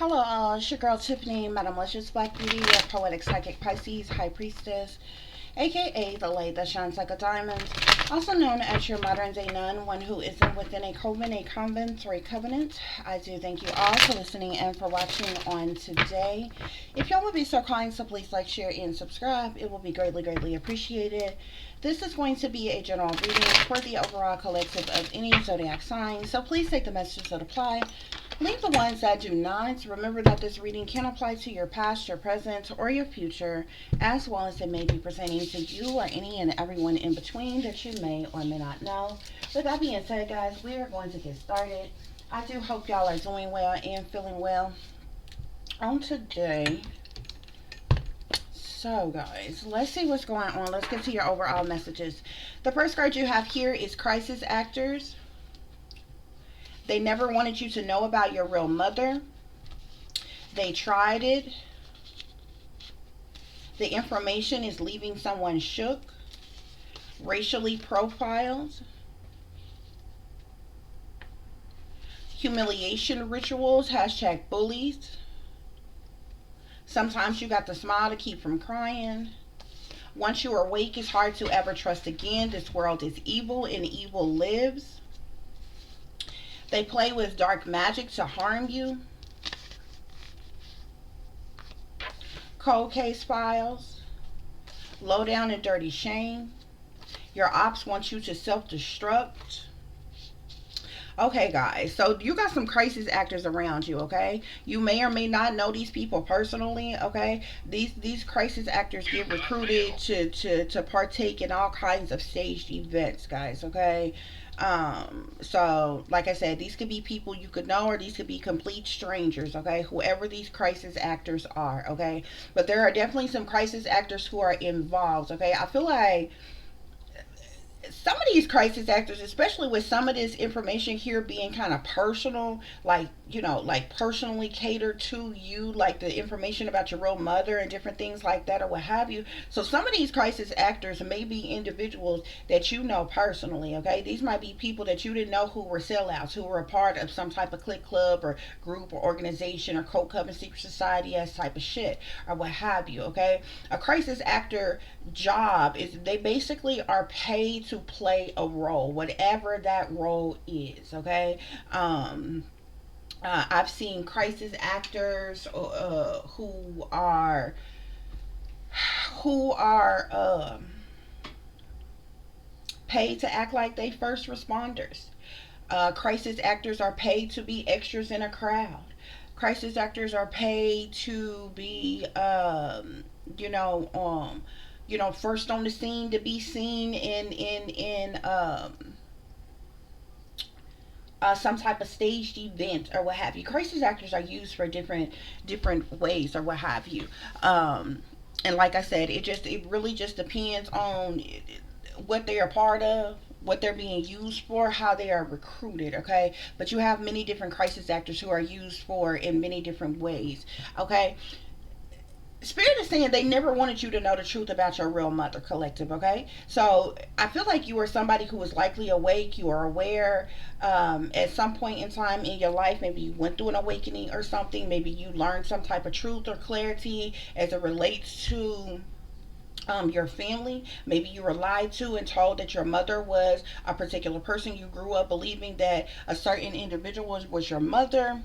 Hello, all. It's your girl Tiffany, Madam Malicious Black Beauty, your poetic psychic Pisces, High Priestess, aka the light that shines like a diamond, also known as your modern day nun, one who isn't within a coven, a convent, or a covenant. I do thank you all for listening and for watching on today. If y'all would be so kind, so please like, share, and subscribe. It will be greatly, greatly appreciated. This is going to be a general reading for the overall collective of any zodiac sign, so please take the messages that apply. Leave the ones that do not. Remember that this reading can apply to your past, your present, or your future, as well as it may be pertaining to you or any and everyone in between that you may or may not know. With that being said, guys, we are going to get started. I do hope y'all are doing well and feeling well on today. So, guys, let's see what's going on. Let's get to your overall messages. The first card you have here is Crisis Actors. They never wanted you to know about your real mother. They tried it. The information is leaving someone shook. Racially profiled. Humiliation rituals. Hashtag bullies. Sometimes you got to smile to keep from crying. Once you are awake, it's hard to ever trust again. This world is evil and evil lives. They play with dark magic to harm you. Cold case files. Low down and dirty shame. Your ops want you to self-destruct. Okay, guys, so you got some crisis actors around you, okay? You may or may not know these people personally, okay? These crisis actors get recruited to partake in all kinds of staged events, guys, okay? So like I said, these could be people you could know, or these could be complete strangers, okay? Whoever these crisis actors are, okay? But there are definitely some crisis actors who are involved, okay? I feel like some of these crisis actors, especially with some of this information here being kind of personal, like, you know, like personally catered to you, like the information about your real mother and different things like that, or what have you. So some of these crisis actors may be individuals that you know personally, okay? These might be people that you didn't know who were sellouts, who were a part of some type of clique club or group or organization or cult coven secret society as type of shit, or what have you, okay? A crisis actor job is they basically are paid to play a role, whatever that role is, okay? I've seen crisis actors who are paid to act like they first responders. Crisis actors are paid to be extras in a crowd. Crisis actors are paid to be, first on the scene, to be seen in some type of staged event or what have you. Crisis actors are used for different ways or what have you. And like I said, it really just depends on what they are part of, what they're being used for, how they are recruited, okay? But you have many different crisis actors who are used for in many different ways, okay? Spirit is saying they never wanted you to know the truth about your real mother, collective, okay? So I feel like you are somebody who is likely awake, you are aware, at some point in time in your life. Maybe you went through an awakening or something. Maybe you learned some type of truth or clarity as it relates to your family. Maybe you were lied to and told that your mother was a particular person. You grew up believing that a certain individual was your mother,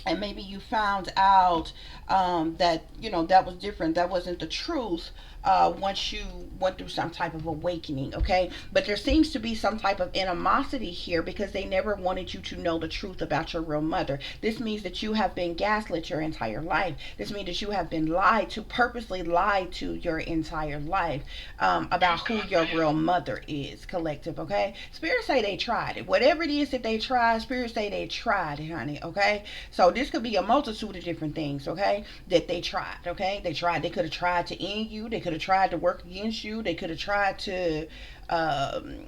and maybe you found out that that was different, that wasn't the truth, once you went through some type of awakening, okay? But there seems to be some type of animosity here because they never wanted you to know the truth about your real mother. This means that you have been gaslit your entire life. This means that you have been lied to, purposely lied to your entire life, about who your real mother is, collective, okay? Spirits say they tried it. Whatever it is that they tried, spirits say they tried it, honey, okay? So this could be a multitude of different things, okay, that they tried, okay? They could have tried to end you. They could have tried to work against you. They could have tried to um,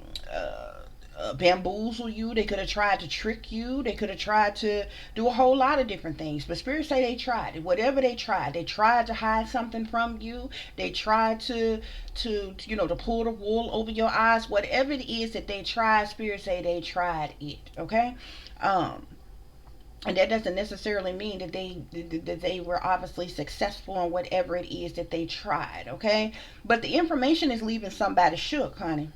bamboozle you. They could have tried to trick you. They could have tried to do a whole lot of different things. But spirits say they tried it. Whatever they tried to hide something from you. They tried to pull the wool over your eyes. Whatever it is that they tried, spirits say they tried it, okay? And that doesn't necessarily mean that they were obviously successful in whatever it is that they tried, okay? But the information is leaving somebody shook, honey.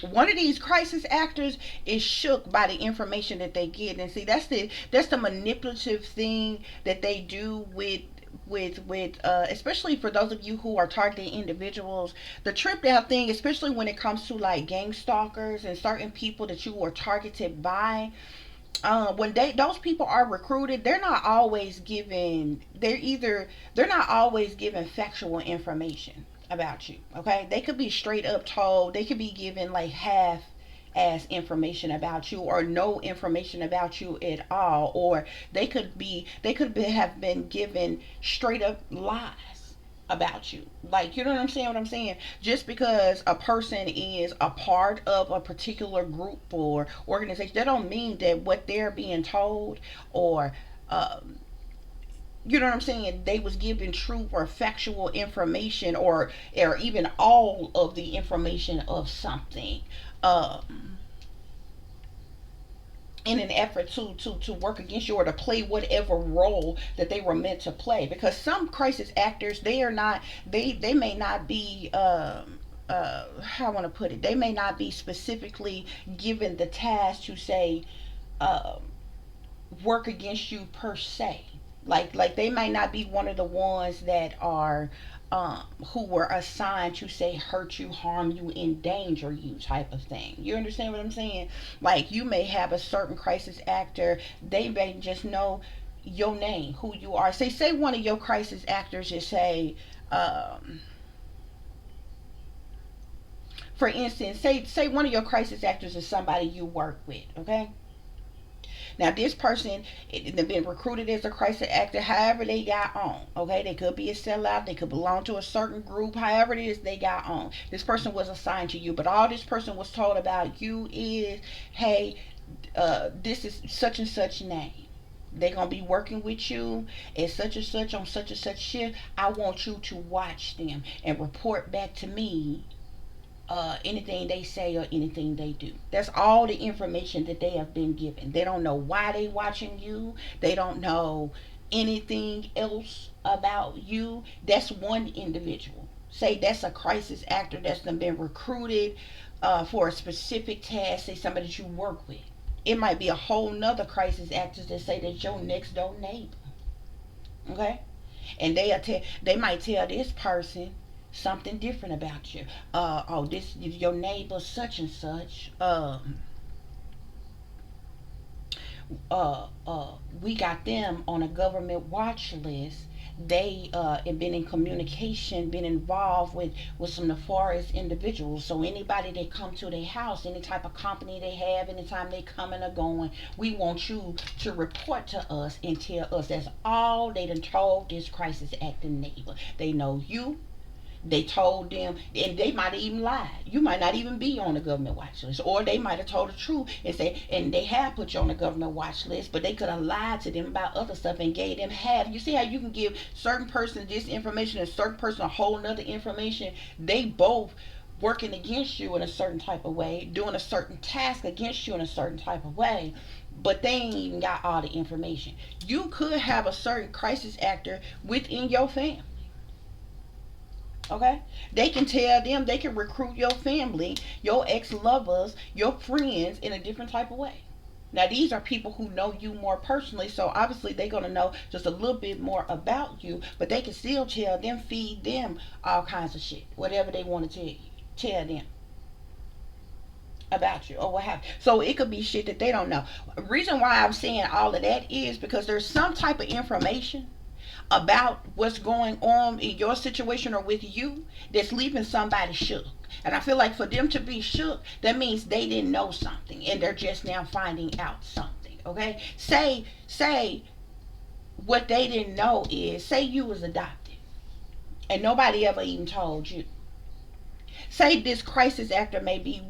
One of these crisis actors is shook by the information that they get. And see, that's the manipulative thing that they do with especially for those of you who are targeting individuals. The trip down thing, especially when it comes to like gang stalkers and certain people that you are targeted by, when those people are recruited, they're not always given factual information about you. Okay, they could be straight up told, they could be given like half as information about you, or no information about you at all, or have been given straight up lies about you. Like, you know what I'm saying? Just because a person is a part of a particular group or organization, that don't mean that what they're being told, or um, you know what I'm saying, they was given true or factual information, or even all of the information of something. Um, in an effort to work against you, or to play whatever role that they were meant to play, because some crisis actors, they are not, they may not be how I want to put it, they may not be specifically given the task to say um, work against you per se. Like they might not be one of the ones that are who were assigned to say hurt you, harm you, endanger you type of thing. You understand what I'm saying? Like, you may have a certain crisis actor, they may just know your name, who you are. Say one of your crisis actors is, say, for instance, say one of your crisis actors is somebody you work with, okay? Now, this person, they've been recruited as a crisis actor, however they got on. Okay, they could be a sellout, they could belong to a certain group, however it is they got on. This person was assigned to you, but all this person was told about you is, hey, this is such and such name. They're gonna be working with you at such and such on such and such shift. I want you to watch them and report back to me anything they say or anything they do. That's all the information that they have been given. They don't know why they watching you. They don't know anything else about you. That's one individual. Say that's a crisis actor that's been recruited for a specific task. Say somebody that you work with. It might be a whole nother crisis actor that say that your next door neighbor. Okay, and they might tell this person something different about you. Oh, this your neighbor such and such. We got them on a government watch list. They have been in communication, been involved with some nefarious individuals. So anybody that come to their house, any type of company they have, anytime they coming or going, we want you to report to us and tell us. That's all they done told this crisis acting neighbor. They know you, they told them, and they might have even lied. You might not even be on the government watch list, or they might have told the truth and say, and they have put you on the government watch list, but they could have lied to them about other stuff and gave them half. You see how you can give certain person this information and certain person a whole nother information? They both working against you in a certain type of way, doing a certain task against you in a certain type of way, but they ain't even got all the information. You could have a certain crisis actor within your family. Okay, they can tell them, they can recruit your family, your ex-lovers, your friends in a different type of way. Now, these are people who know you more personally, so obviously they're going to know just a little bit more about you, but they can still tell them, feed them all kinds of shit, whatever they want to tell them about you or what have you. So it could be shit that they don't know. The reason why I'm saying all of that is because there's some type of information about what's going on in your situation or with you that's leaving somebody shook. And I feel like for them to be shook, that means they didn't know something and they're just now finding out something. Okay? Say what they didn't know is, say you was adopted and nobody ever even told you. Say this crisis actor may be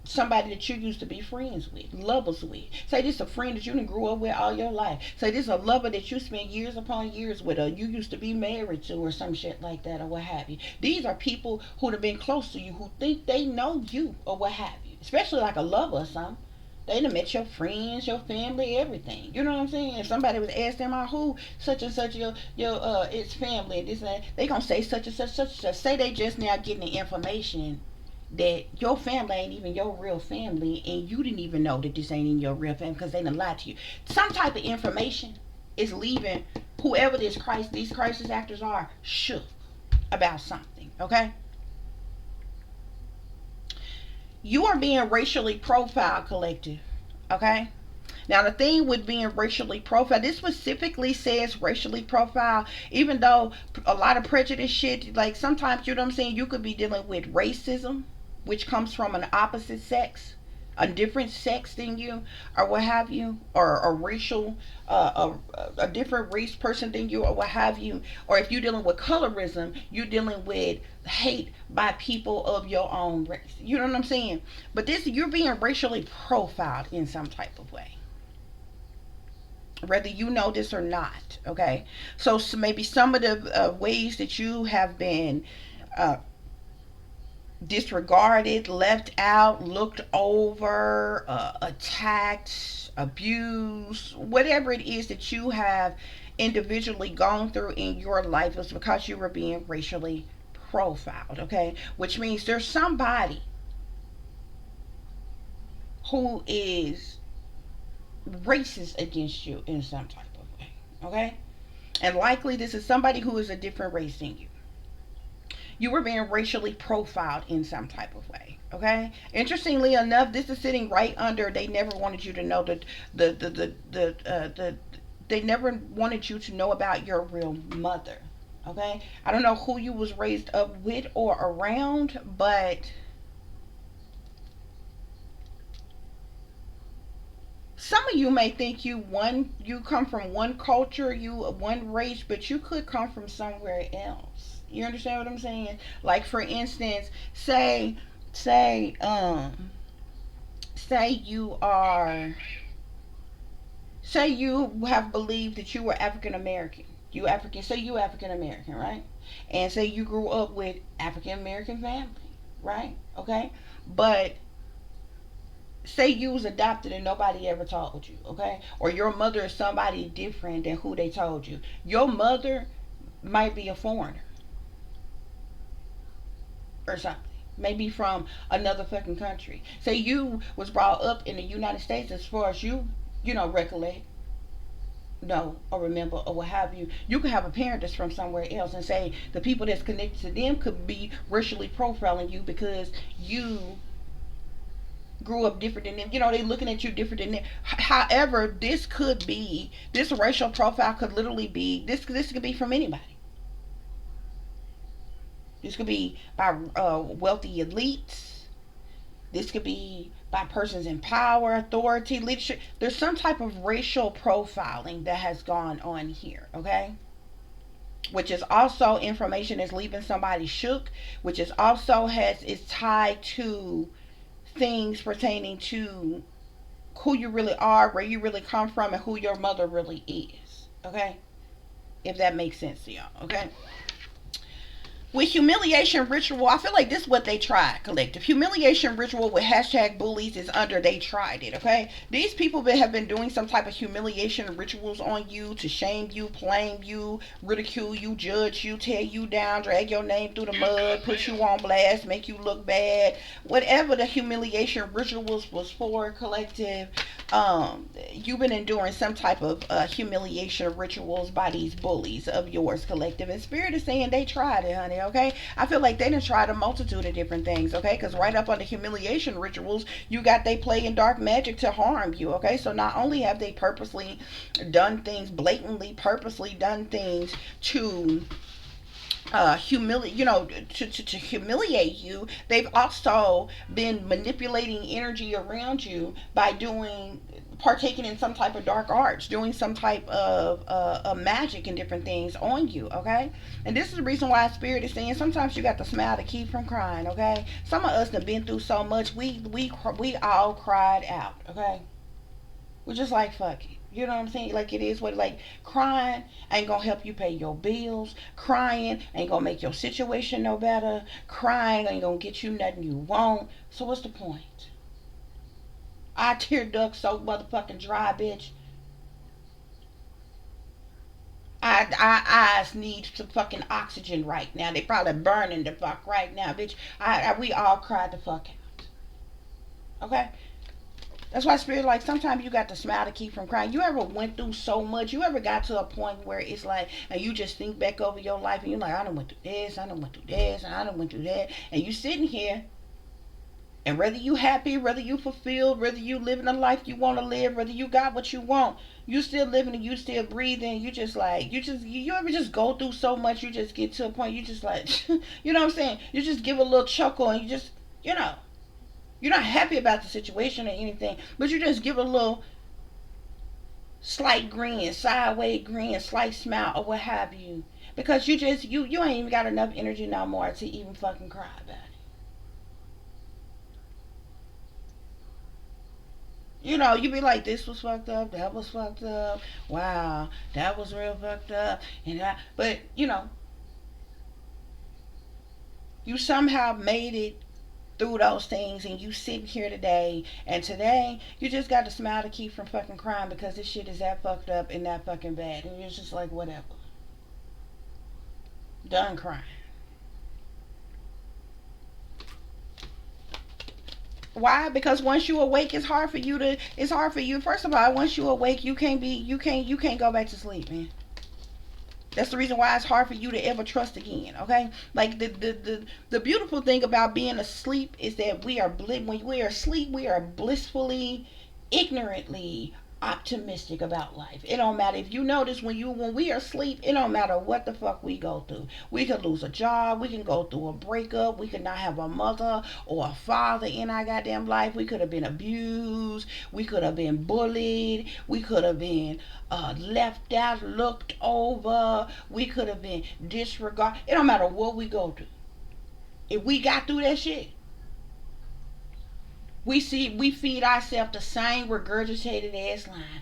somebody that you used to be friends with, lovers with. Say this a friend that you done grew up with all your life. Say this a lover that you spent years upon years with, or you used to be married to, or some shit like that, or what have you. These are people who have been close to you, who think they know you, or what have you. Especially like a lover or something. They done met your friends, your family, everything. You know what I'm saying? If somebody was asking them out, who such and such your it's family and this and that, they gonna say such and such such and such. Say they just now getting the information that your family ain't even your real family, and you didn't even know that this ain't in your real family because they done lied to you. Some type of information is leaving whoever these crisis actors are shook about something. Okay, you are being racially profiled, collective. Okay. Now the thing with being racially profiled, this specifically says racially profiled, even though a lot of prejudice shit, like sometimes, you know what I'm saying, you could be dealing with racism, which comes from an opposite sex, a different sex than you, or what have you, or a racial, a different race person than you, or what have you. Or if you're dealing with colorism, you're dealing with hate by people of your own race. You know what I'm saying? But this, you're being racially profiled in some type of way, whether you know this or not. Okay, so maybe some of the ways that you have been uh, disregarded, left out, looked over, attacked, abused, whatever it is that you have individually gone through in your life, is because you were being racially profiled. Okay, which means there's somebody who is racist against you in some type of way. Okay, and likely this is somebody who is a different race than you. You were being racially profiled in some type of way. Okay. Interestingly enough, this is sitting right under. They never wanted you to know that the they never wanted you to know about your real mother. Okay. I don't know who you was raised up with or around, but some of you may think you come from one culture, you one race, but you could come from somewhere else. You understand what I'm saying? Like for instance, say say you are say you have believed that you were African American. You African, say you African American, right? And say you grew up with African American family, right? Okay? But say you was adopted and nobody ever told you, okay? Or your mother is somebody different than who they told you. Your mother might be a foreigner or something. Maybe from another fucking country. Say you was brought up in the United States, as far as you know, recollect, know, or remember, or what have you. You could have a parent that's from somewhere else, and say the people that's connected to them could be racially profiling you because you grew up different than them. You know, they looking at you different than them. However, this racial profile could literally be this could be from anybody. This could be by wealthy elites. This could be by persons in power, authority, leadership. There's some type of racial profiling that has gone on here, okay? Which is also information that's leaving somebody shook, which is also has is tied to things pertaining to who you really are, where you really come from, and who your mother really is. Okay? If that makes sense to y'all. Okay? With humiliation ritual, I feel like this is what they tried, collective. Humiliation ritual with hashtag bullies is under they tried it, okay? These people have been doing some type of humiliation rituals on you to shame you, blame you, ridicule you, judge you, tear you down, drag your name through the mud, put you on blast, make you look bad. Whatever the humiliation rituals was for, collective, you've been enduring some type of humiliation rituals by these bullies of yours, collective. And Spirit is saying they tried it, honey, okay? I feel like they done tried a multitude of different things, okay? Because right up on the humiliation rituals, you got they playing dark magic to harm you, okay? So not only have they purposely done things, blatantly, purposely done things to humiliate, you know, to humiliate you, they've also been manipulating energy around you by doing partaking in some type of dark arts, doing some type of magic and different things on you, okay? And this is the reason why Spirit is saying sometimes you got to smile to keep from crying, okay? Some of us have been through so much, we all cried out, okay? We're just like, fuck it. You know what I'm saying? Like, it is what, like, crying ain't gonna help you pay your bills. Crying ain't gonna make your situation no better. Crying ain't gonna get you nothing you want. So what's the point? I tear duct so motherfucking dry, bitch. Our eyes need some fucking oxygen right now. They probably burning the fuck right now, bitch. We all cried the fuck out. Okay? That's why spirit, like, sometimes you got to smile to keep from crying. You ever went through so much? You ever got to a point where it's like, and you just think back over your life and you're like, I done went through this, I done went through this, and I done went through that. And you sitting here, and whether you happy, whether you fulfilled, whether you living the life you want to live, whether you got what you want, you still living and you still breathing. You just like, you ever just go through so much, you just get to a point, you just like, you know what I'm saying? You just give a little chuckle and you just, you know, you're not happy about the situation or anything, but you just give a little slight grin, sideways grin, slight smile, or what have you, because you ain't even got enough energy no more to even fucking cry about it. You know, you be like, this was fucked up, that was fucked up, wow, that was real fucked up, and that, but you know, you somehow made it through those things, and you sitting here today, and today you just got to smile to keep from fucking crying because this shit is that fucked up and that fucking bad, and you're just like, whatever, done crying. Why? Because once you awake, it's hard for you. First of all, once you awake, you can't go back to sleep, man. That's the reason why it's hard for you to ever trust again. Okay, like the beautiful thing about being asleep is that when we are asleep, we are blissfully, ignorantly optimistic about life. It don't matter if you notice when we are asleep, it don't matter what the fuck we go through. We could lose a job, we can go through a breakup, we could not have a mother or a father in our goddamn life, we could have been abused, we could have been bullied, we could have been left out, looked over, we could have been disregarded. It don't matter what we go through. If we got through that shit, we feed ourselves the same regurgitated ass line.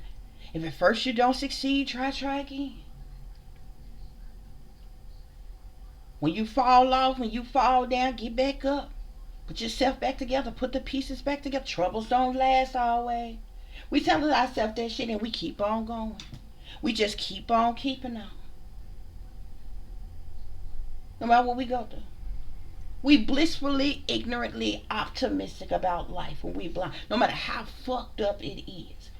If at first you don't succeed, try again. When you fall off, when you fall down, get back up. Put yourself back together. Put the pieces back together. Troubles don't last always. We tell ourselves that shit and we keep on going. We just keep on keeping on. No matter what we go through. We blissfully, ignorantly optimistic about life when we blind. No matter how fucked up it is.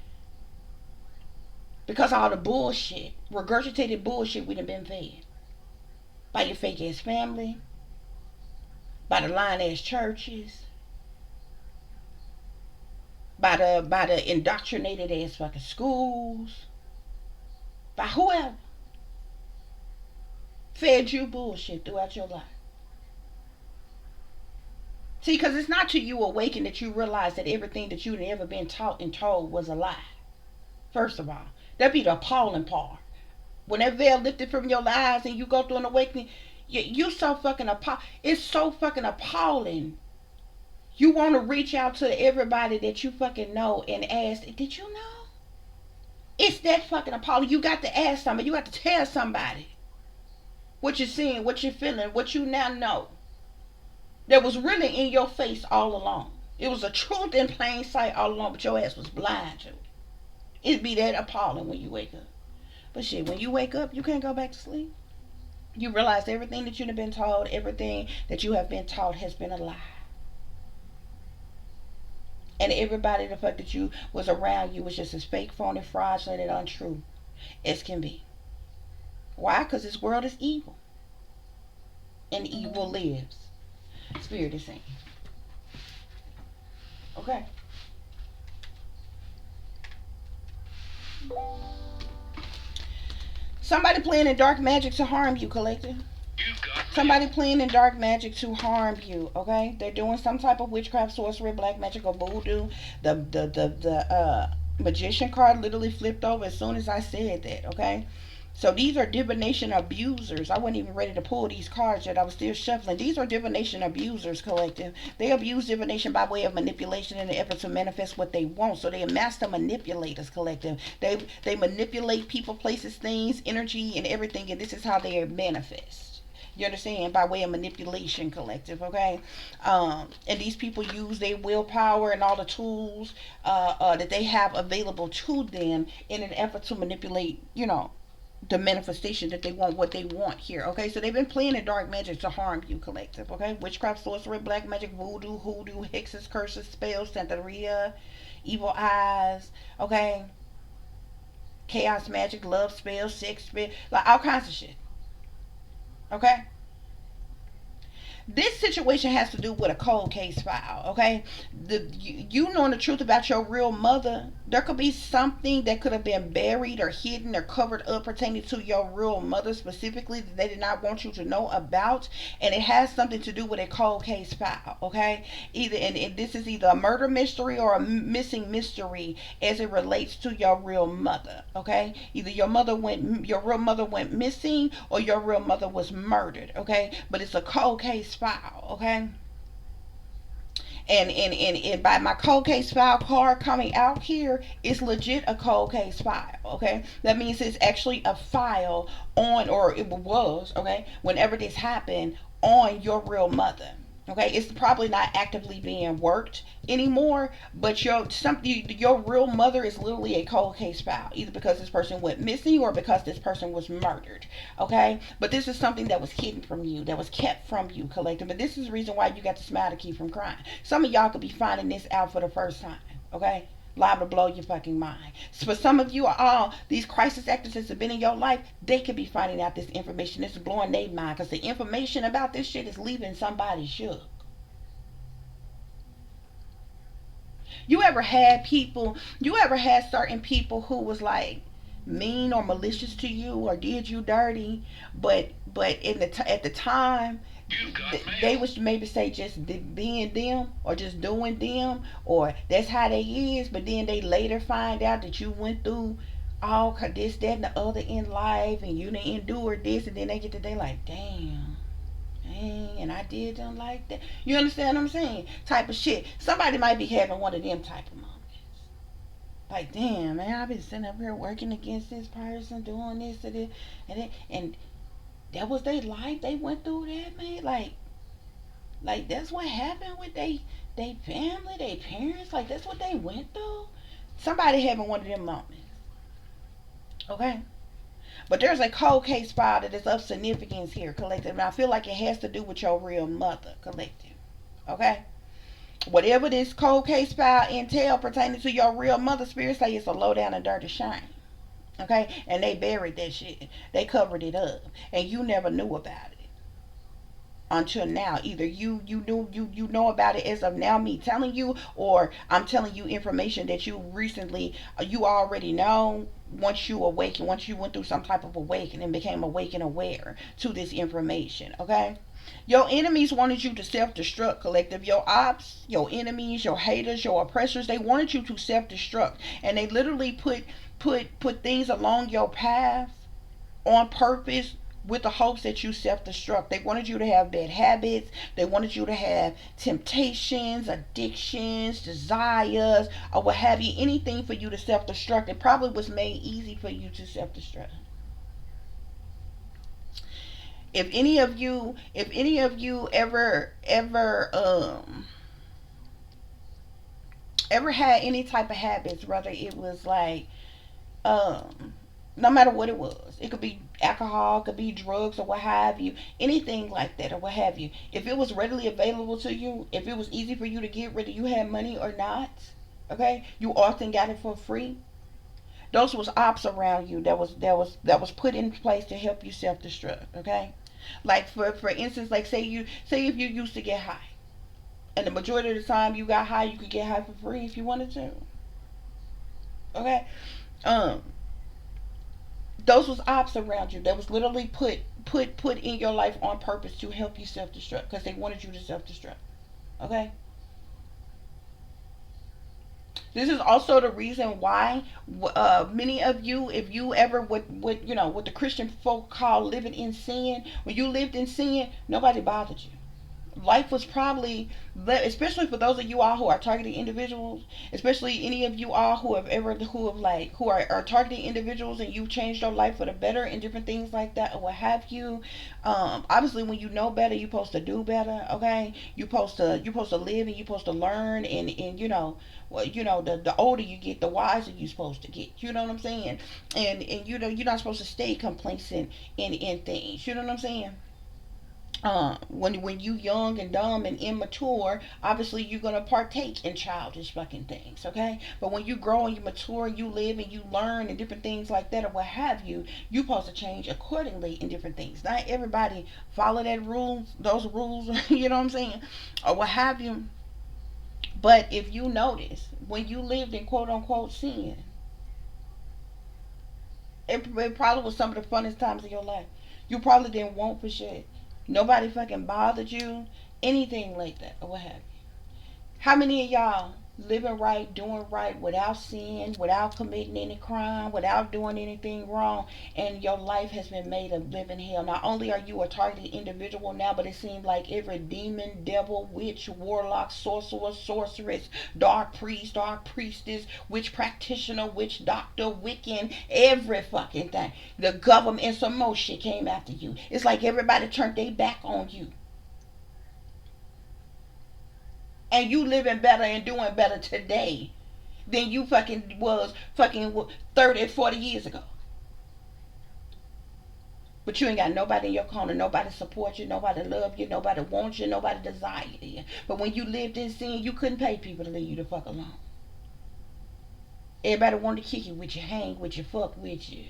Because all the bullshit, regurgitated bullshit we done been fed. By your fake ass family. By the lying ass churches. By the indoctrinated ass fucking schools. By whoever fed you bullshit throughout your life. See, because it's not till you awaken that you realize that everything that you've ever been taught and told was a lie. First of all, that'd be the appalling part. When that veil lifted from your eyes and you go through an awakening, you so fucking appalling. It's so fucking appalling. You want to reach out to everybody that you fucking know and ask, did you know? It's that fucking appalling. You got to ask somebody. You got to tell somebody what you're seeing, what you're feeling, what you now know. That was really in your face all along. It was a truth in plain sight all along, but your ass was blind to it. It'd be that appalling when you wake up. But shit, when you wake up, you can't go back to sleep. You realize everything that you've been told, everything that you have been taught has been a lie. And everybody the fuck that you was around you was just as fake, phony, fraudulent, and untrue as can be. Why? Because this world is evil. And evil lives. Spirit is saying. Okay. Somebody playing in dark magic to harm you, collective. Somebody playing in dark magic to harm you. Okay, they're doing some type of witchcraft, sorcery, black magic, or voodoo. The magician card literally flipped over as soon as I said that. Okay. So these are divination abusers. I wasn't even ready to pull these cards yet. I was still shuffling. These are divination abusers, collective. They abuse divination by way of manipulation in the effort to manifest what they want. So they are master manipulators, collective. They manipulate people, places, things, energy, and everything. And this is how they manifest. You understand? By way of manipulation, collective, okay? And these people use their willpower and all the tools that they have available to them in an effort to manipulate, the manifestation that they want, what they want here, okay? So they've been playing in dark magic to harm you, collective, okay? Witchcraft, sorcery, black magic, voodoo, hoodoo, hexes, curses, spells, santeria, evil eyes, okay? Chaos magic, love spells, sex spells, like all kinds of shit, okay? This situation has to do with a cold case file, okay? You knowing the truth about your real mother, there could be something that could have been buried or hidden or covered up pertaining to your real mother specifically that they did not want you to know about, and it has something to do with a cold case file, okay? Either and this is either a murder mystery or a missing mystery as it relates to your real mother, okay? Either your real mother went missing, or your real mother was murdered, okay? But it's a cold case file, okay? And by my cold case file card coming out here, it's legit a cold case file, okay? That means it's actually a file on, or it was, okay, whenever this happened, on your real mother. Okay, it's probably not actively being worked anymore, but your real mother is literally a cold case file, either because this person went missing or because this person was murdered. Okay, but this is something that was hidden from you, that was kept from you, collective. But this is the reason why you got to smile to keep from crying. Some of y'all could be finding this out for the first time. Okay, liable to blow your fucking mind. So for some of you, all these crisis actors that have been in your life, they could be finding out this information. This is blowing their mind because the information about this shit is leaving somebody shook. You ever had certain people who was like mean or malicious to you or did you dirty, but at the time they was maybe say just being them or just doing them, or that's how they is, but then they later find out that you went through all this, that, and the other in life, and you didn't endure this, and then they get to they like, damn, dang, and I did them like that. You understand what I'm saying? Type of shit. Somebody might be having one of them type of moments. Like, damn, man, I've been sitting up here working against this person, doing this and this, and that was their life. They went through that, man. Like that's what happened with they family, they parents. Like that's what they went through. Somebody having one of them moments. Okay. But there's a cold case file that is of significance here, collective. And I feel like it has to do with your real mother, collective. Okay? Whatever this cold case file entail pertaining to your real mother, spirit say it's a low down and dirty shame. Okay? And they buried that shit. They covered it up. And you never knew about it until now. Either you know about it as of now, me telling you, or I'm telling you information that you already know. Once you awaken, once you went through some type of awakening and became awake and aware to this information, okay? Your enemies wanted you to self-destruct, collective. Your ops, your enemies, your haters, your oppressors, they wanted you to self-destruct, and they literally put things along your path on purpose with the hopes that you self-destruct. They wanted you to have bad habits. They wanted you to have temptations, addictions, desires, or what have you. Anything for you to self-destruct. It probably was made easy for you to self-destruct. If any of you ever had any type of habits, whether it was like um no matter what it was, it could be alcohol, could be drugs, or what have you, anything like that, or what have you, if it was readily available to you, if it was easy for you to get, whether you had money or not, okay, you often got it for free. Those was ops around you that was put in place to help you self-destruct, okay? Like for instance, like say if you used to get high, and the majority of the time you got high, you could get high for free if you wanted to, okay? um those was ops around you that was literally put in your life on purpose to help you self-destruct, because they wanted you to self-destruct, okay? This is also the reason why many of you, if you ever what the Christian folk call living in sin, when you lived in sin, nobody bothered you. life was probably, especially for those of you all who are targeting individuals, especially any of you all who have ever, who are targeting individuals, and you've changed your life for the better and different things like that, or what have you. Obviously, when you know better, you're supposed to do better. Okay, you're supposed to live, and you're supposed to learn, and well, the older you get, the wiser you're supposed to get. You know what I'm saying? And you're not supposed to stay complacent in things. You know what I'm saying? When you young and dumb and immature, obviously you're gonna partake in childish fucking things, okay? But when you grow and you mature, and you live and you learn and different things like that, or what have you, you're supposed to change accordingly in different things. Not everybody follow those rules, you know what I'm saying, or what have you. But if you notice, when you lived in quote unquote sin, it probably was some of the funnest times of your life. You probably didn't want for shit. Nobody fucking bothered you, anything like that, or what have you. How many of y'all living right, doing right, without sin, without committing any crime, without doing anything wrong, and your life has been made a living hell? Not only are you a targeted individual now, but it seems like every demon, devil, witch, warlock, sorcerer, sorceress, dark priest, dark priestess, witch practitioner, witch doctor, Wiccan, every fucking thing. The government and some more shit came after you. It's like everybody turned their back on you. And you living better and doing better today than you fucking was fucking 30, 40 years ago. But you ain't got nobody in your corner, nobody support you, nobody love you, nobody wants you, nobody desire you. But when you lived in sin, you couldn't pay people to leave you the fuck alone. Everybody wanted to kick it with you, hang with you, fuck with you,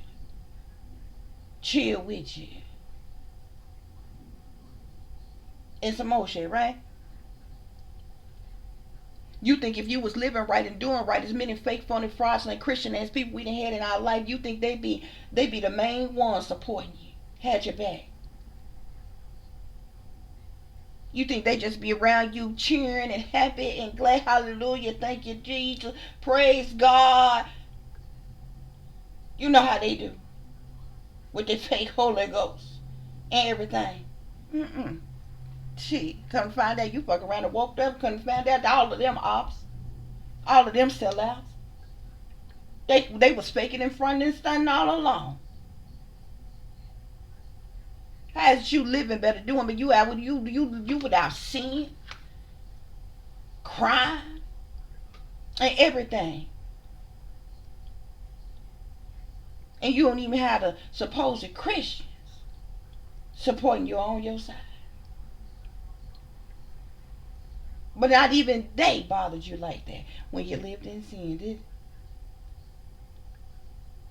chill with you, and some more shit, right? You think if you was living right and doing right, as many fake, phony, fraudulent Christian as people we done had in our life, you think they be the main ones supporting you, had your back. You think they just be around you cheering and happy and glad, hallelujah, thank you, Jesus, praise God. You know how they do with their fake Holy Ghost and everything. Mm-mm. Shit, come find out you fuck around and woke up, couldn't find out that all of them ops, all of them sellouts. They was faking in front and stunning all along. How's you living better doing? But you out with you without sin, crime, and everything, and you don't even have the supposed Christians supporting you on your side. But not even they bothered you like that when you lived in sin, did?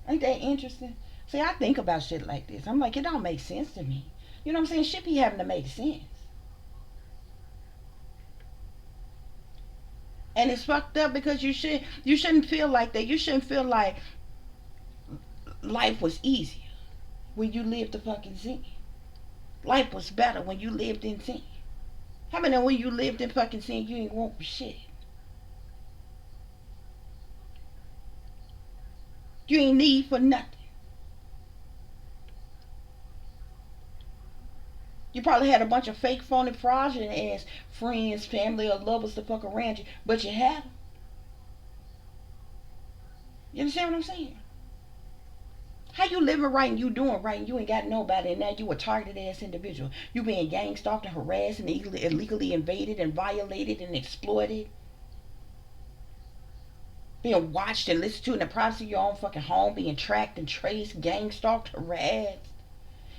Ain't that interesting? See, I think about shit like this. I'm like, it don't make sense to me. You know what I'm saying? Shit be having to make sense. And it's fucked up because you shouldn't feel like that. You shouldn't feel like life was easier when you lived the fucking sin. Life was better when you lived in sin. How many when you lived in fucking sin you ain't want for shit? You ain't need for nothing. You probably had a bunch of fake, phony, fraudulent ass friends, family, or lovers to fuck around you, but you had them. You understand what I'm saying? How you living right and you doing right and you ain't got nobody, and now you a targeted ass individual. You being gang stalked and harassed and illegally invaded and violated and exploited. Being watched and listened to in the privacy of your own fucking home, being tracked and traced, gang stalked, harassed,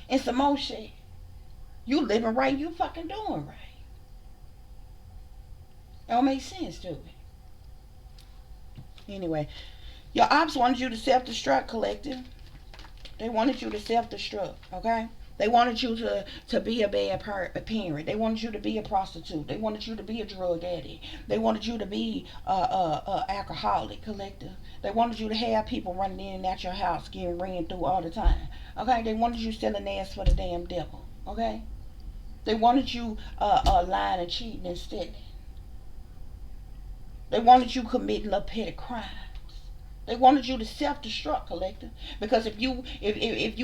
and some more shit. You living right, you fucking doing right. It don't make sense to me. Anyway, your ops wanted you to self-destruct, collective. They wanted you to self-destruct, okay? They wanted you to be a bad parent. They wanted you to be a prostitute. They wanted you to be a drug addict. They wanted you to be a alcoholic, collective. They wanted you to have people running in and out your house getting ran through all the time, okay? They wanted you selling ass for the damn devil, okay? They wanted you lying and cheating and stealing. They wanted you committing little petty crimes. They wanted you to self-destruct, collective. Because if you if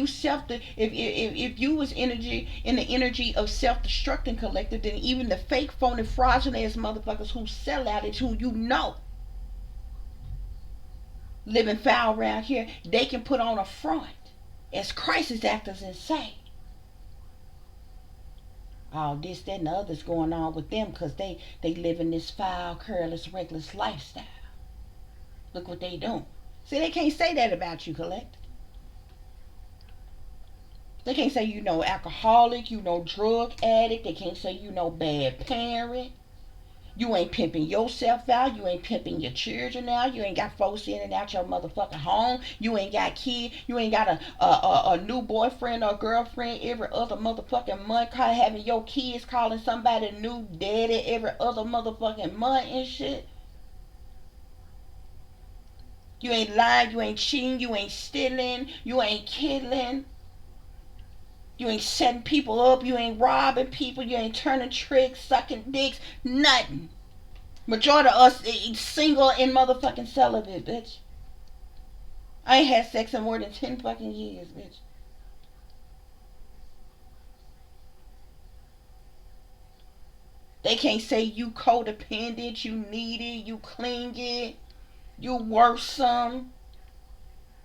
you was energy in the energy of self-destructing, collective, then even the fake, phony, fraudulent ass motherfuckers who sell out it, who you know living foul around here, they can put on a front as crisis actors and say, all this, that, and the other's going on with them because they live in this foul, careless, reckless lifestyle. Look what they doing. See, they can't say that about you, collect. They can't say you know alcoholic, you know drug addict. They can't say you know bad parent. You ain't pimping yourself out. You ain't pimping your children out. You ain't got folks in and out your motherfucking home. You ain't got kids. You ain't got a new boyfriend or girlfriend every other motherfucking month. Having your kids calling somebody new daddy every other motherfucking month and shit. You ain't lying. You ain't cheating. You ain't stealing. You ain't killing. You ain't setting people up. You ain't robbing people. You ain't turning tricks, sucking dicks, nothing. Majority of us is single and motherfucking celibate, bitch. I ain't had sex in more than 10 fucking years, bitch. They can't say you codependent, you needy, you clingy, you worrisome.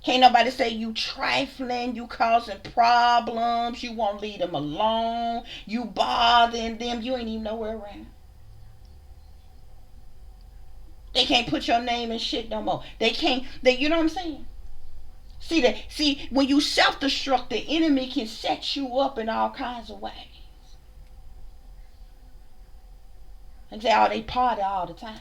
Can't nobody say you trifling, you causing problems, you won't leave them alone, you bothering them, you ain't even nowhere around. They can't put your name in shit no more. They can't, you know what I'm saying? See, when you self-destruct, the enemy can set you up in all kinds of ways. And say, oh, they party all the time.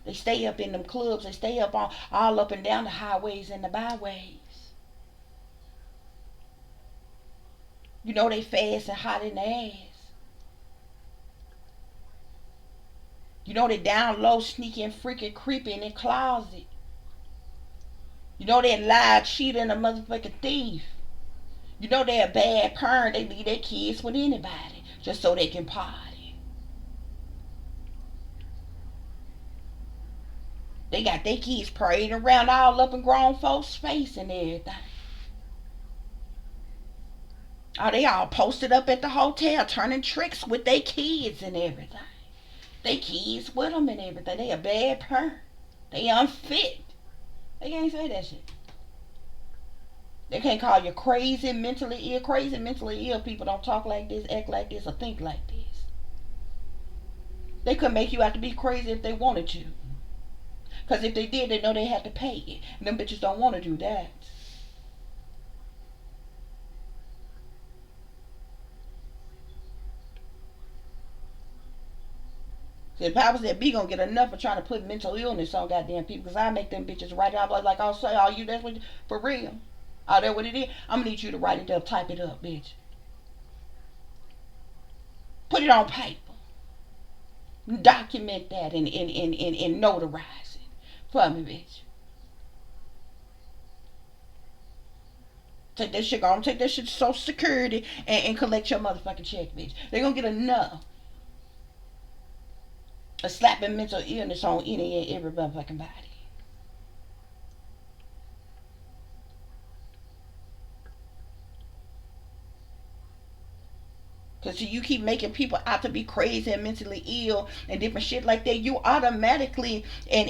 They stay up in them clubs. They stay up all up and down the highways and the byways. You know they fast and hot in the ass. You know they down low, sneaky and freaking creepy in the closet. You know they lie, cheater, and a motherfucking thief. You know they a bad parent. They leave their kids with anybody just so they can party. They got their kids parading around all up in grown folks' face and everything. Oh, they all posted up at the hotel turning tricks with their kids and everything. They kids with them and everything. They a bad parent. They unfit. They can't say that shit. They can't call you crazy, mentally ill. Crazy, mentally ill people don't talk like this, act like this, or think like this. They could make you out to be crazy if they wanted to. Because if they did, they know they had to pay it. And them bitches don't want to do that. So if I was that B gonna get enough for trying to put mental illness on goddamn people, because I make them bitches write it out like I'll say, oh, you that's what you, for real. Oh, that what it is? I'm gonna need you to write it up, type it up, bitch. Put it on paper. Document that and notarize it for me, bitch. Take that shit on, take that shit to Social Security and collect your motherfucking check, bitch. They're gonna get enough of slapping mental illness on any and every motherfucking body. Because you keep making people out to be crazy and mentally ill and different shit like that, you automatically and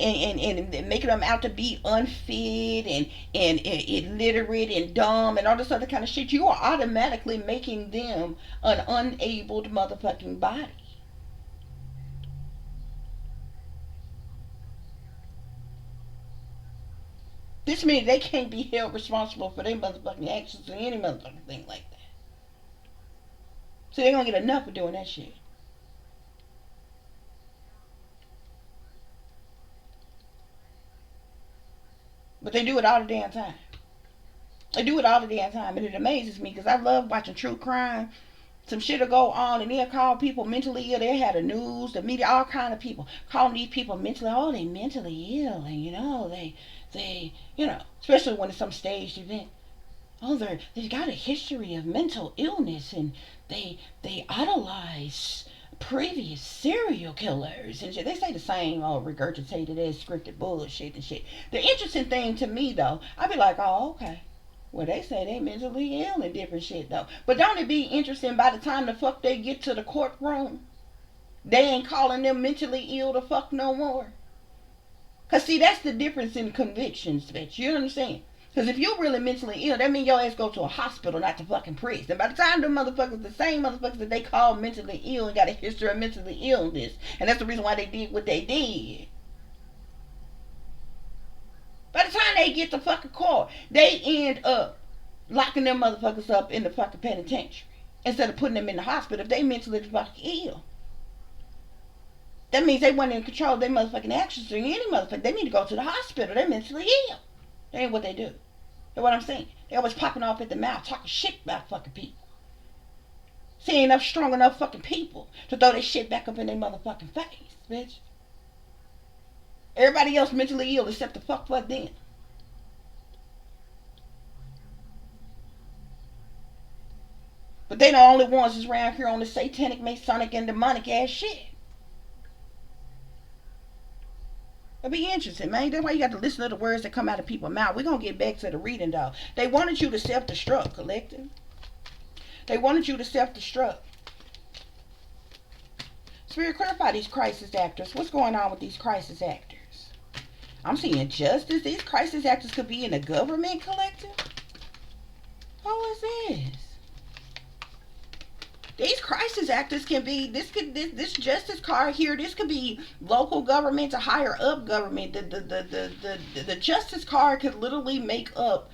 making them out to be unfit and illiterate and dumb and all this other kind of shit. You are automatically making them an unabled motherfucking body. This means they can't be held responsible for their motherfucking actions or any motherfucking thing like that. So they're gonna get enough of doing that shit. But they do it all the damn time. They do it all the damn time. And it amazes me because I love watching true crime. Some shit will go on and they'll call people mentally ill. They had the news, the media, all kind of people calling these people mentally, oh, they mentally ill. And you know, especially when it's some staged event. Oh, they've got a history of mental illness and they idolize previous serial killers and shit. They say the same regurgitated as scripted bullshit and shit. The interesting thing to me though, I'd be like, oh, okay. Well, they say they mentally ill and different shit though. But don't it be interesting by the time the fuck they get to the courtroom, they ain't calling them mentally ill the fuck no more? Cause see, that's the difference in convictions, bitch. You understand? Because if you're really mentally ill, that means your ass go to a hospital, not to fucking prison. And by the time them motherfuckers, the same motherfuckers that they call mentally ill and got a history of mentally illness, and that's the reason why they did what they did. By the time they get to fucking court, they end up locking them motherfuckers up in the fucking penitentiary instead of putting them in the hospital if they mentally fucking ill. That means they weren't in control of their motherfucking actions or any motherfucker. They need to go to the hospital. They're mentally ill. That ain't what they do. That's what I'm saying. They always popping off at the mouth, talking shit about fucking people. See, ain't enough strong enough fucking people to throw that shit back up in their motherfucking face, bitch. Everybody else mentally ill except the fuck them. But they the only ones that's around here on the satanic, masonic, and demonic ass shit. It'll be interesting, man. That's why you got to listen to the words that come out of people's mouth. We're going to get back to the reading, though. They wanted you to self-destruct, collective. They wanted you to self-destruct. Spirit, clarify these crisis actors. What's going on with these crisis actors? I'm seeing justice. These crisis actors could be in the government, collective. Who is this? These crisis actors can be this justice card here. This could be local government to higher up government. The justice card could literally make up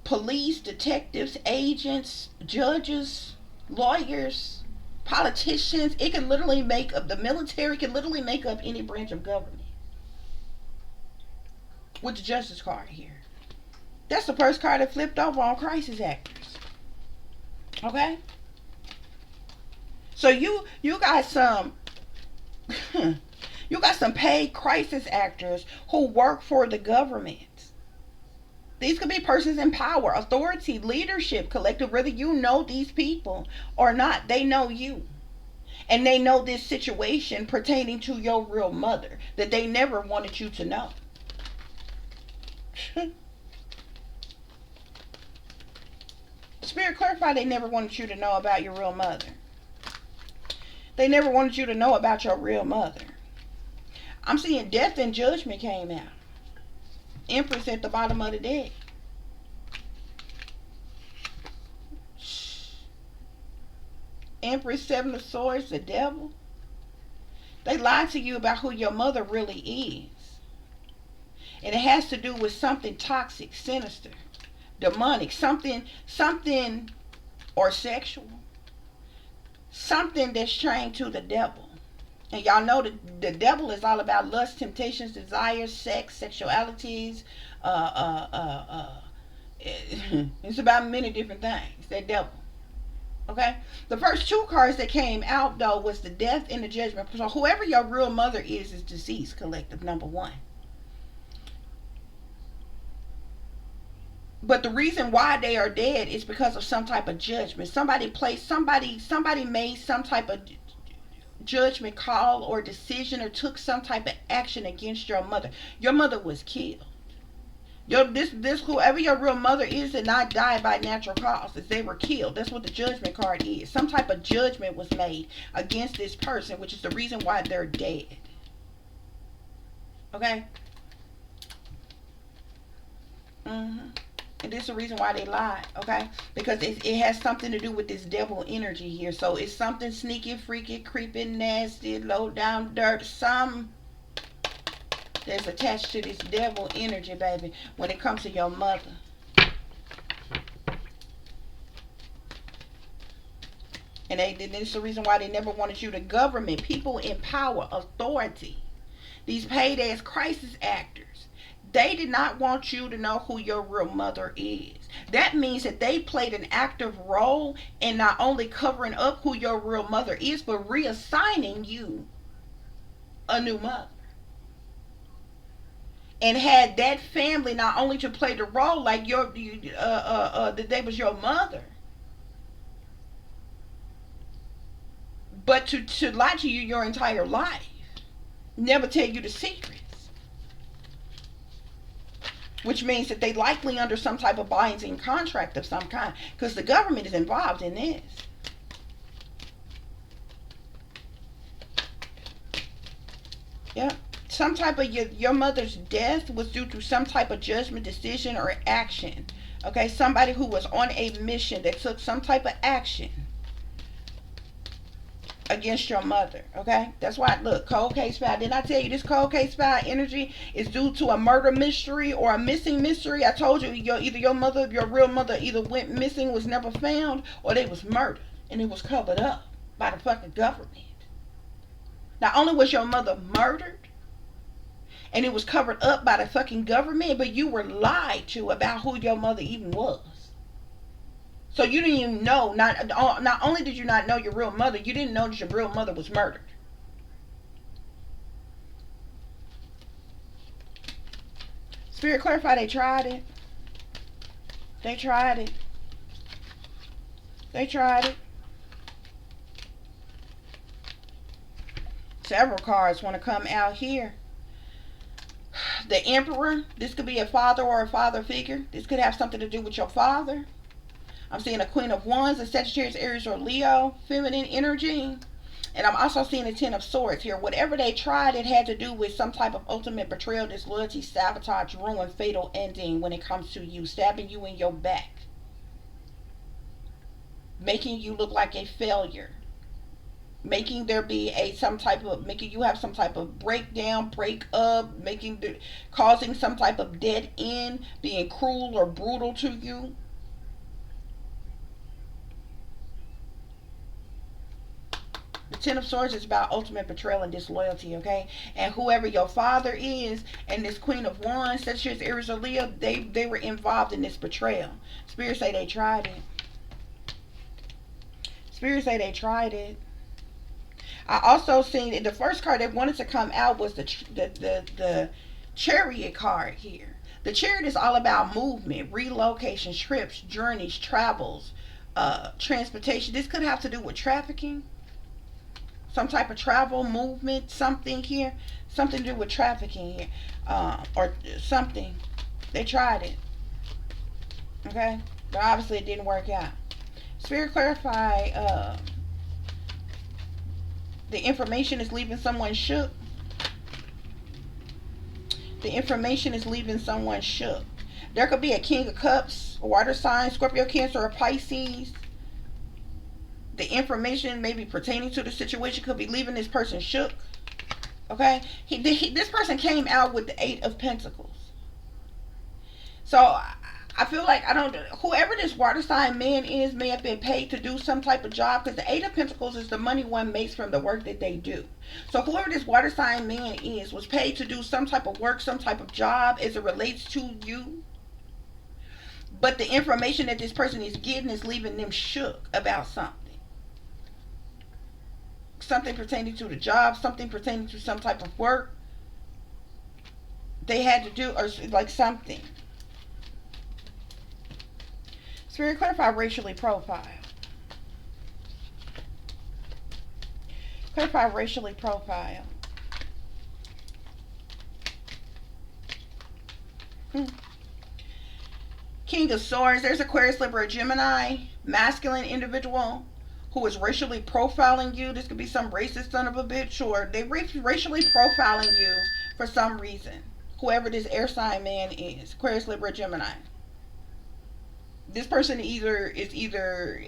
police, detectives, agents, judges, lawyers, politicians. It can literally make up the military. Can literally make up any branch of government with the justice card here. That's the first card that flipped over on crisis actors. Okay. So you got some you got some paid crisis actors who work for the government. These could be persons in power, authority, leadership, collective, whether you know these people or not. They know you. And they know this situation pertaining to your real mother that they never wanted you to know. Spirit, clarify they never wanted you to know about your real mother. They never wanted you to know about your real mother. I'm seeing death and judgment came out. Empress at the bottom of the deck. Empress, Seven of Swords, the devil. They lied to you about who your mother really is. And it has to do with something toxic, sinister, demonic, something or sexual. Something that's trained to the devil. And y'all know that the devil is all about lust, temptations, desires, sex, sexualities. It's about many different things. That devil. Okay? The first two cards that came out, though, was the death and the judgment. So whoever your real mother is deceased, collective, number one. But the reason why they are dead is because of some type of judgment. Somebody made some type of judgment call or decision or took some type of action against your mother. Your mother was killed. This whoever your real mother is did not die by natural causes. They were killed. That's what the judgment card is. Some type of judgment was made against this person, which is the reason why they're dead. Okay? And this is the reason why they lied, okay? Because it has something to do with this devil energy here. So it's something sneaky, freaky, creeping, nasty, low down dirt, some that's attached to this devil energy, baby, when it comes to your mother. And this is the reason why they never wanted you to government, people in power, authority. These paid ass crisis actors. They did not want you to know who your real mother is. That means that they played an active role in not only covering up who your real mother is, but reassigning you a new mother. And had that family not only to play the role like that they was your mother, But to lie to you your entire life, never tell you the secrets, which means that they likely under some type of binding contract of some kind, because the government is involved in this. Yep. Some type of your mother's death was due to some type of judgment, decision, or action. Okay, somebody who was on a mission that took some type of action against your mother. Okay, that's why, look, cold case file. Didn't I tell you this cold case file energy is due to a murder mystery or a missing mystery? I told you, either your mother, your real mother, either went missing, was never found, or they was murdered and it was covered up by the fucking government. Not only was your mother murdered and it was covered up by the fucking government, but you were lied to about who your mother even was. So you didn't even know, not only did you not know your real mother, you didn't know that your real mother was murdered. Spirit clarify, they tried it. They tried it. They tried it. Several cards want to come out here. The Emperor. This could be a father or a father figure. This could have something to do with your father. I'm seeing a Queen of Wands, a Sagittarius, Aries, or Leo, feminine energy. And I'm also seeing a Ten of Swords here. Whatever they tried, it had to do with some type of ultimate betrayal, disloyalty, sabotage, ruin, fatal ending when it comes to you. Stabbing you in your back. Making you look like a failure. Making there be making you have some type of breakdown, break up, causing some type of dead end, being cruel or brutal to you. The Ten of Swords is about ultimate betrayal and disloyalty, okay? And whoever your father is, and this Queen of Wands, Sagittarius, Aries, or Leo, they were involved in this betrayal. Spirits say they tried it. Spirits say they tried it. I also seen the first card that wanted to come out was the Chariot card here. The Chariot is all about movement, relocation, trips, journeys, travels, transportation. This could have to do with trafficking. Some type of travel, movement, something here. Something to do with trafficking here. Or something. They tried it. Okay? But obviously it didn't work out. Spirit clarify, the information is leaving someone shook. The information is leaving someone shook. There could be a King of Cups, a water sign, Scorpio, Cancer, or Pisces. The information maybe pertaining to the situation could be leaving this person shook. Okay? This person came out with the Eight of Pentacles. So I feel like whoever this water sign man is may have been paid to do some type of job, because the Eight of Pentacles is the money one makes from the work that they do. So whoever this water sign man is was paid to do some type of work, some type of job as it relates to you. But the information that this person is getting is leaving them shook about something. Something pertaining to the job, something pertaining to some type of work they had to do, or like something. Spirit clarify racially profile. Clarify racially profile. King of Swords. There's Aquarius, Libra, Gemini, masculine individual who is racially profiling you. This could be some racist son of a bitch, or they racially profiling you for some reason. Whoever this air sign man is, Aquarius, Libra, Gemini. This person is either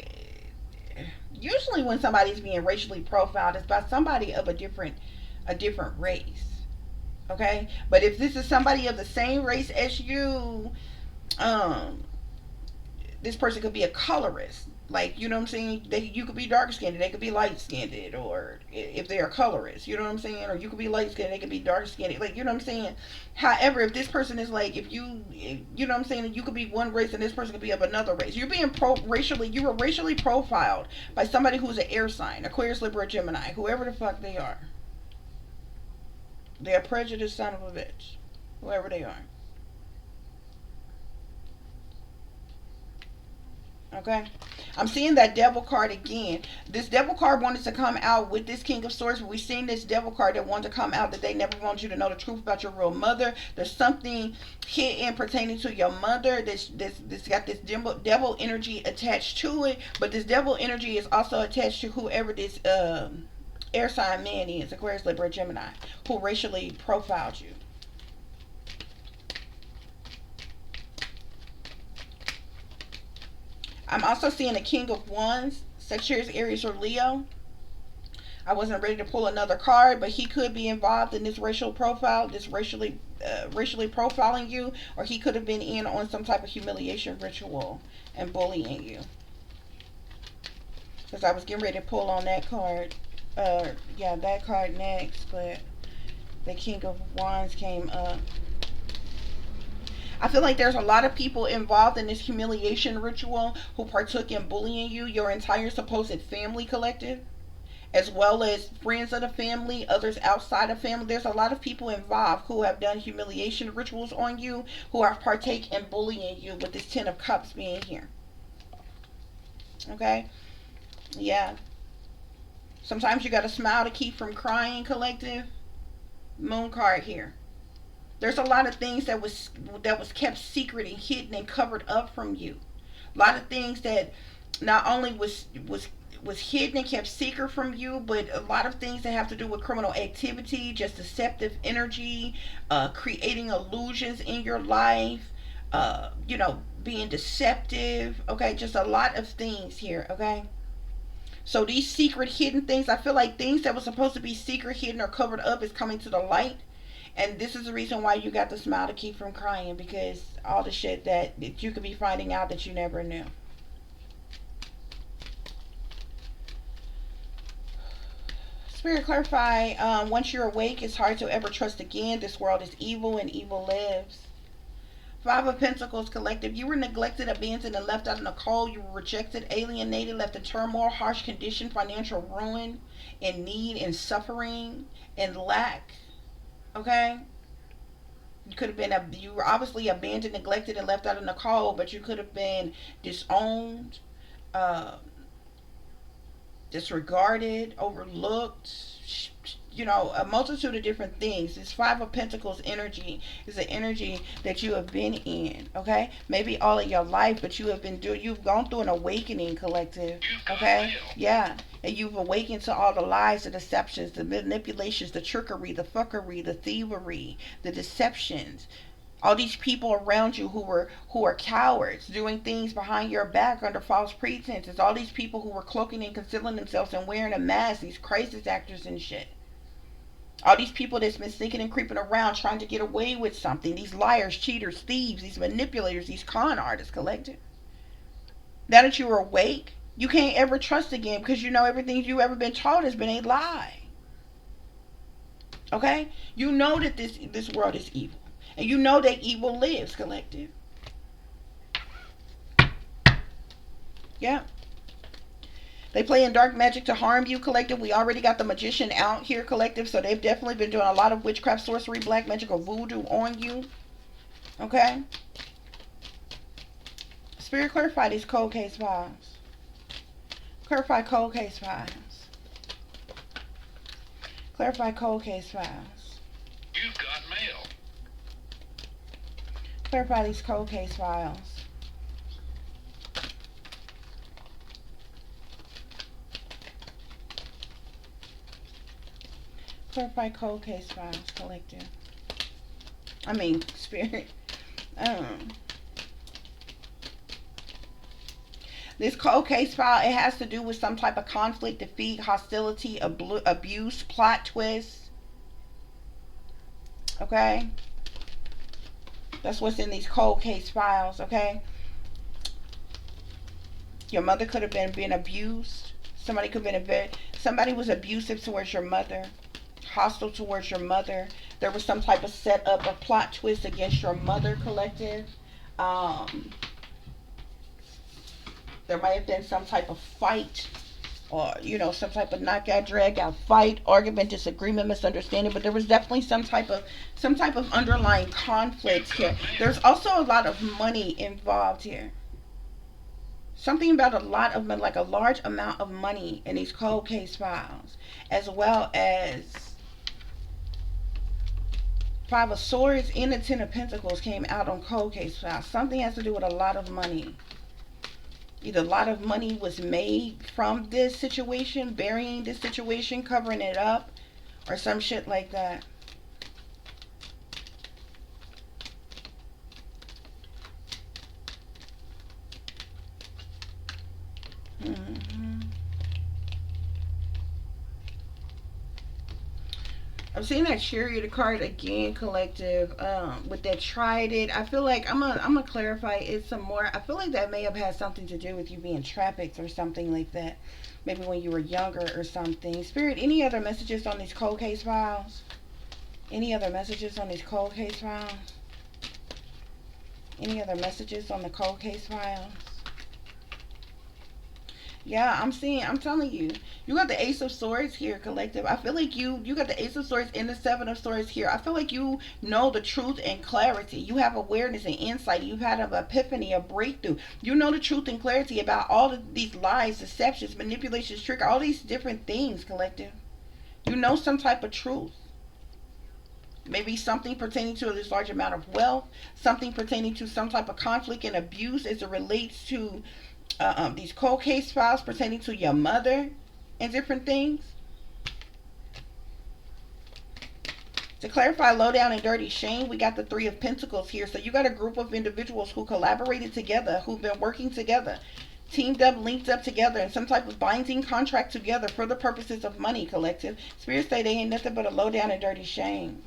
usually when somebody's being racially profiled, it's by somebody of a different race. Okay? But if this is somebody of the same race as you, this person could be a colorist. Like, you know what I'm saying? You could be dark skinned, they could be light skinned, or if they are colorists, you know what I'm saying? Or you could be light skinned, they could be dark skinned. Like, you know what I'm saying? However, if this person is like, you know what I'm saying, you could be one race and this person could be of another race. You're being you were racially profiled by somebody who's an air sign, Aquarius, Libra, Gemini, whoever the fuck they are. They're a prejudiced son of a bitch, whoever they are. Okay? I'm seeing that devil card again. This devil card wanted to come out with this king of swords, but we've seen this devil card that wanted to come out that they never want you to know the truth about your real mother. There's something hidden pertaining to your mother. This got this devil energy attached to it, but this devil energy is also attached to whoever this air sign man is, Aquarius, Libra, Gemini, who racially profiled you. I'm also seeing a King of Wands, Sagittarius, Aries, or Leo. I wasn't ready to pull another card, but he could be involved in this racial profile, this racially profiling you, or he could have been in on some type of humiliation ritual and bullying you. Because I was getting ready to pull on that card, yeah, that card next, but the King of Wands came up. I feel like there's a lot of people involved in this humiliation ritual who partook in bullying you, your entire supposed family collective, as well as friends of the family, others outside of family. There's a lot of people involved who have done humiliation rituals on you, who have partake in bullying you, with this Ten of Cups being here. Okay? Yeah. Sometimes you got to smile to keep from crying, collective. Moon card here. There's a lot of things that was kept secret and hidden and covered up from you. A lot of things that not only was hidden and kept secret from you, but a lot of things that have to do with criminal activity, just deceptive energy, creating illusions in your life, being deceptive. Okay, just a lot of things here. Okay. So these secret hidden things, I feel like things that were supposed to be secret, hidden, or covered up is coming to the light. And this is the reason why you got the smile to keep from crying, because all the shit that you could be finding out that you never knew. Spirit, clarify. Once you're awake, it's hard to ever trust again. This world is evil and evil lives. Five of Pentacles, collective. You were neglected, abandoned, and left out in the cold. You were rejected, alienated, left in turmoil, harsh condition, financial ruin, in need, and suffering, and lack. Okay? You could have been, you were obviously abandoned, neglected, and left out in the cold, but you could have been disowned, disregarded, overlooked, a multitude of different things. This Five of Pentacles energy is an energy that you have been in, okay? Maybe all of your life, but you've gone through an awakening, collective, okay? Yeah. And you've awakened to all the lies, the deceptions, the manipulations, the trickery, the fuckery, the thievery, the deceptions. All these people around you who are cowards, doing things behind your back under false pretenses. All these people who were cloaking and concealing themselves and wearing a mask, these crisis actors and shit. All these people that's been sneaking and creeping around trying to get away with something. These liars, cheaters, thieves, these manipulators, these con artists, collective. Now that you're awake, you can't ever trust again, because you know everything you've ever been taught has been a lie. Okay? You know that this world is evil. And you know that evil lives, collective. Yeah. They play in dark magic to harm you, collective. We already got the magician out here, collective. So they've definitely been doing a lot of witchcraft, sorcery, black magic, or voodoo on you. Okay? Spirit, clarify these cold case files. Clarify cold case files. Clarify cold case files. You've got mail. Clarify these cold case files. Clarify cold case files, collective. Spirit. This cold case file, it has to do with some type of conflict, defeat, hostility, abuse, plot twist. Okay? That's what's in these cold case files, okay? Your mother could have been being abused. Somebody was abusive towards your mother. Hostile towards your mother. There was some type of setup or plot twist against your mother, collective. There might have been some type of fight, or some type of knockout, drag out fight, argument, disagreement, misunderstanding. But there was definitely some type of underlying conflict here. There's also a lot of money involved here. Something about a lot of like a large amount of money in these cold case files, as well as Five of Swords and the Ten of Pentacles came out on cold case files. Something has to do with a lot of money. Either a lot of money was made from this situation, burying this situation, covering it up, or some shit like that. Mm-hmm. I'm seeing that Chariot card again, collective. With that tried it, I feel like I'm gonna clarify it some more. I feel like that may have had something to do with you being trafficked or something like that. Maybe when you were younger or something. Spirit, any other messages on these cold case files? Any other messages on these cold case files? Any other messages on the cold case files? Yeah, I'm telling you. You got the Ace of Swords here, collective. I feel like you got the Ace of Swords and the Seven of Swords here. I feel like you know the truth and clarity. You have awareness and insight. You've had an epiphany, a breakthrough. You know the truth and clarity about all of these lies, deceptions, manipulations, trick, all these different things, collective. You know some type of truth. Maybe something pertaining to this large amount of wealth, something pertaining to some type of conflict and abuse as it relates to these cold case files pertaining to your mother and different things. To clarify low down and dirty shame, we got the Three of Pentacles here. So you got a group of individuals who collaborated together, who've been working together, teamed up, linked up together in some type of binding contract together for the purposes of money, collective. Spirits say they ain't nothing but a low down and dirty shame.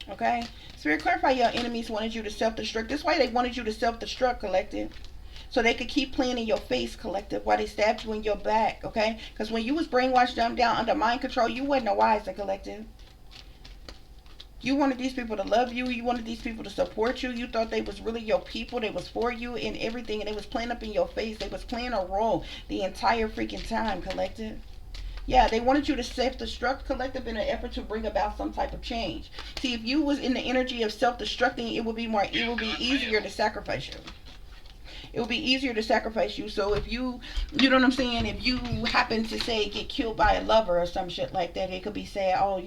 Okay? Spirit, clarify your enemies wanted you to self-destruct. This is why they wanted you to self-destruct, collective. So they could keep playing in your face, collective, while they stabbed you in your back, okay? Because when you was brainwashed, dumbed down, under mind control, you wasn't a wiser, collective. You wanted these people to love you. You wanted these people to support you. You thought they was really your people. They was for you and everything. And they was playing up in your face. They was playing a role the entire freaking time, collective. Yeah, they wanted you to self-destruct, collective, in an effort to bring about some type of change. See, if you was in the energy of self-destructing, it would be easier to sacrifice you. It would be easier to sacrifice you. So if you know what I'm saying, if you happen to say get killed by a lover or some shit like that, it could be said, oh,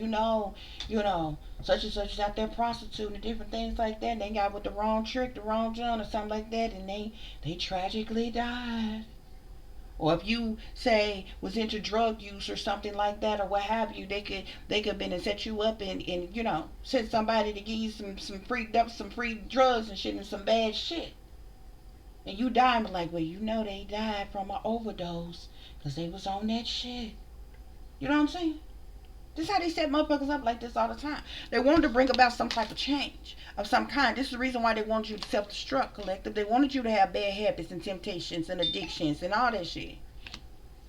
such and such is out there prostituting and different things like that, and they got with the wrong trick, the wrong John or something like that, and they tragically died. Or if you say was into drug use or something like that or what have you, they could been and set you up and send somebody to give you some free drugs and shit and some bad shit. And you die and be like, well, they died from an overdose because they was on that shit. You know what I'm saying? This is how they set motherfuckers up like this all the time. They wanted to bring about some type of change of some kind. This is the reason why they wanted you to self-destruct, collective. They wanted you to have bad habits and temptations and addictions and all that shit.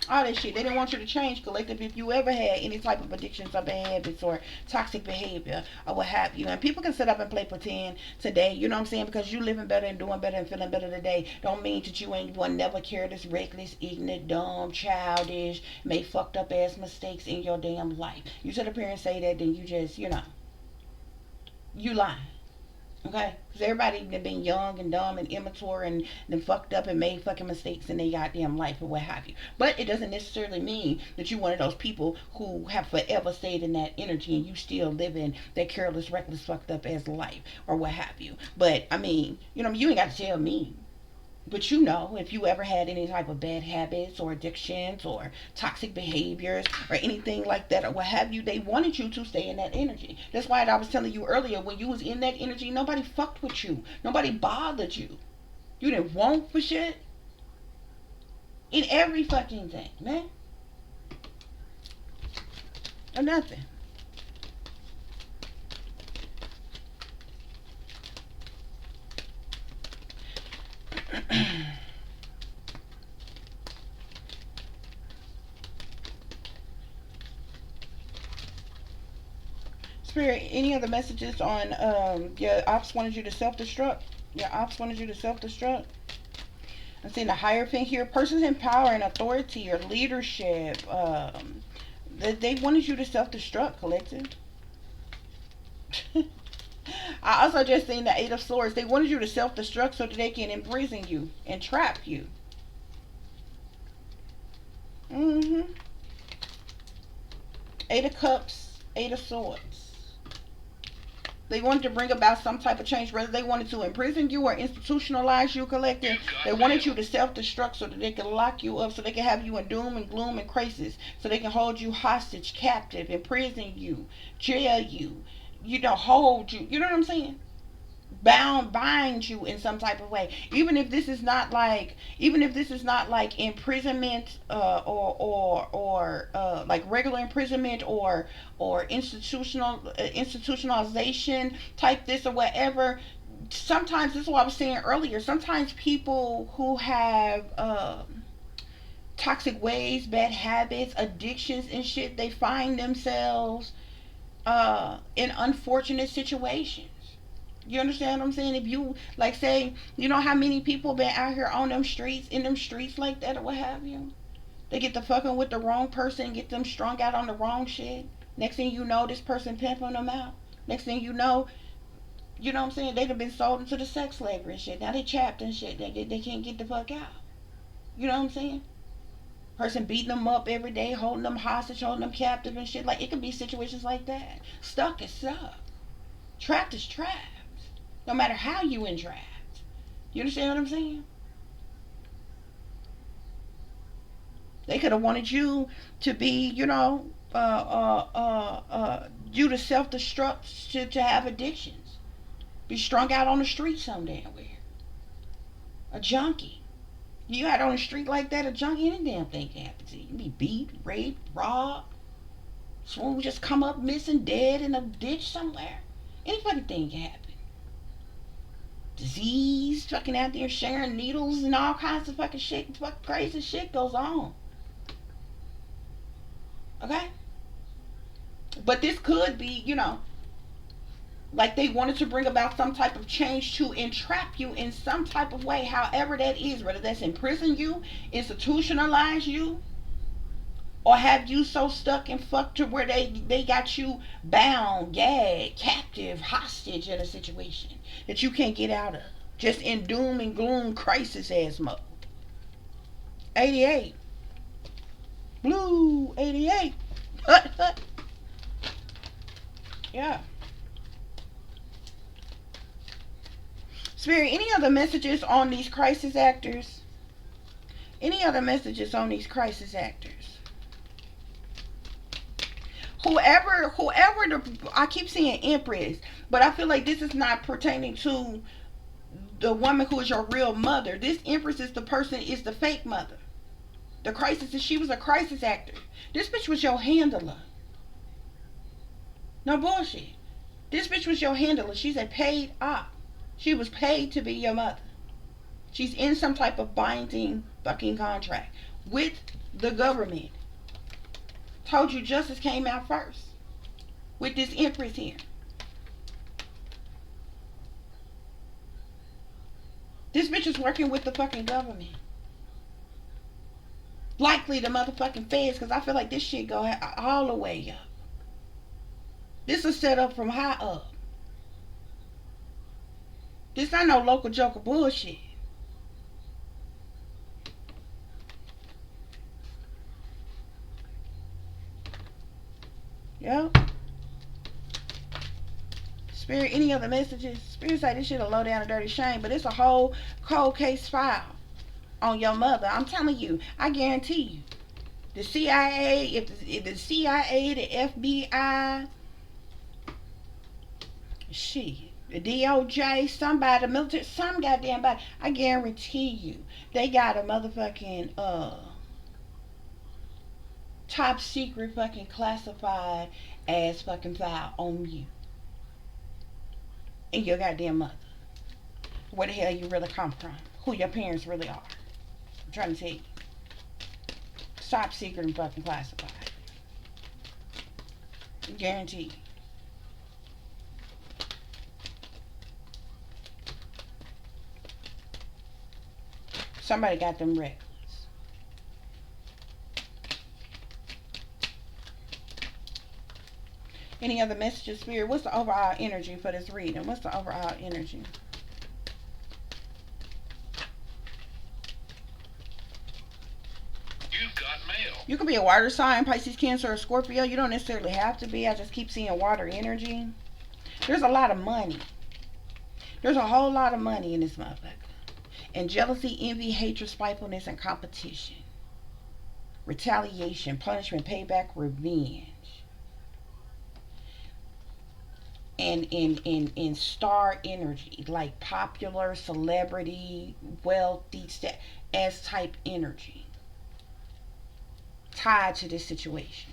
All that shit. They didn't want you to change, collective, if you ever had any type of addictions or bad habits or toxic behavior or what have you. And people can sit up and play pretend today, you know what I'm saying? Because you living better and doing better and feeling better today don't mean that you ain't one never careless, reckless, ignorant, dumb, childish, made fucked up ass mistakes in your damn life. You sit up here and say that, then you just, you lie. Okay? Because everybody been young and dumb and immature and then fucked up and made fucking mistakes in their goddamn life or what have you. But it doesn't necessarily mean that you're one of those people who have forever stayed in that energy and you still living that careless, reckless, fucked up ass life or what have you. But, I mean, you ain't got to tell me. But if you ever had any type of bad habits or addictions or toxic behaviors or anything like that or what have you, they wanted you to stay in that energy. That's why I was telling you earlier, when you was in that energy, nobody fucked with you. Nobody bothered you. You didn't want for shit. In every fucking thing, man. Or nothing. Spirit, any other messages on your ops wanted you to self-destruct? Your ops wanted you to self-destruct? I'm seeing the Hierophant here. Persons in power and authority or leadership. They wanted you to self-destruct, collective. I also just seen the Eight of Swords. They wanted you to self-destruct so that they can imprison you and trap you. Mm-hmm. Eight of Cups, Eight of Swords. They wanted to bring about some type of change, whether they wanted to imprison you or institutionalize you, collective. They wanted you to self-destruct so that they can lock you up, so they can have you in doom and gloom and crisis, so they can hold you hostage, captive, imprison you, jail you, hold you. You know what I'm saying? Bind you in some type of way, even if this is not like imprisonment, or like regular imprisonment, or institutionalization type this or whatever. Sometimes, this is what I was saying earlier, sometimes people who have toxic ways, bad habits, addictions and shit, they find themselves in unfortunate situations. You understand what I'm saying? If you, like, say, you know how many people been out here on them streets, in them streets like that or what have you? They get to fucking with the wrong person, get them strung out on the wrong shit. Next thing you know, this person pimping them out. Next thing you know what I'm saying? They'd have been sold into the sex slavery and shit. Now they trapped and shit. They can't get the fuck out. You know what I'm saying? Person beating them up every day, holding them hostage, holding them captive and shit. Like, it could be situations like that. Stuck is stuck. Trapped is trapped. No matter how you entrapped. You understand what I'm saying? They could have wanted you to be, you to self-destruct, to have addictions. Be strung out on the street some damn where. A junkie. You out on the street like that, a junkie, any damn thing can happen to you. You be beat, raped, robbed. Someone will just come up missing, dead in a ditch somewhere. Any fucking thing can happen. Disease, fucking out there sharing needles and all kinds of fucking shit, fucking crazy shit goes on. Okay? But this could be, like they wanted to bring about some type of change to entrap you in some type of way, however that is, whether that's imprison you, institutionalize you, or have you so stuck and fucked to where they got you bound, gagged, captive, hostage in a situation that you can't get out of. Just in doom and gloom crisis ass mode. 88. Blue 88. Yeah. Spirit, any other messages on these crisis actors? Any other messages on these crisis actors? Whoever I keep saying Empress, but I feel like this is not pertaining to the woman who is your real mother. This Empress is the person, is the fake mother. The crisis is, she was a crisis actor. This bitch was your handler. No bullshit. This bitch was your handler. She's a paid op. She was paid to be your mother. She's in some type of binding fucking contract with the government. Told you justice came out first with this Empress here. This bitch is working with the fucking government. Likely the motherfucking feds, because I feel like this shit go all the way up. This is set up from high up. This ain't no local joker bullshit. Yep. Spirit, any other messages? Spirit say this shit a low down and dirty shame, but it's a whole cold case file on your mother. I'm telling you, I guarantee you. The CIA, if the CIA, the FBI, shit, the DOJ, somebody, the military, some goddamn body, I guarantee you, they got a motherfucking top secret fucking classified ass fucking file on you and your goddamn mother. Where the hell you really come from? Who your parents really are? I'm trying to tell you. Top secret and fucking classified. Guaranteed. Somebody got them records. Any other messages, Spirit? What's the overall energy for this reading? What's the overall energy? You've got mail. You could be a water sign, Pisces, Cancer, or Scorpio. You don't necessarily have to be. I just keep seeing water energy. There's a lot of money. There's a whole lot of money in this motherfucker. And jealousy, envy, hatred, spitefulness, and competition. Retaliation, punishment, payback, revenge. And in star energy, like popular, celebrity, wealthy, as type energy tied to this situation.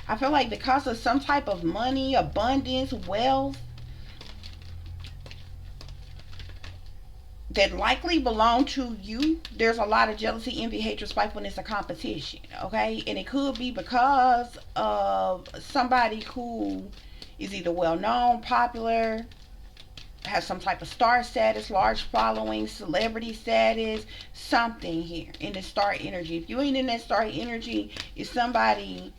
I feel like because of some type of money, abundance, wealth that likely belong to you, there's a lot of jealousy, envy, hatred, spitefulness, and competition. Okay, and it could be because of somebody who is either well known, popular, has some type of star status, large following, celebrity status, something here in the star energy. If you ain't in that star energy, it's somebody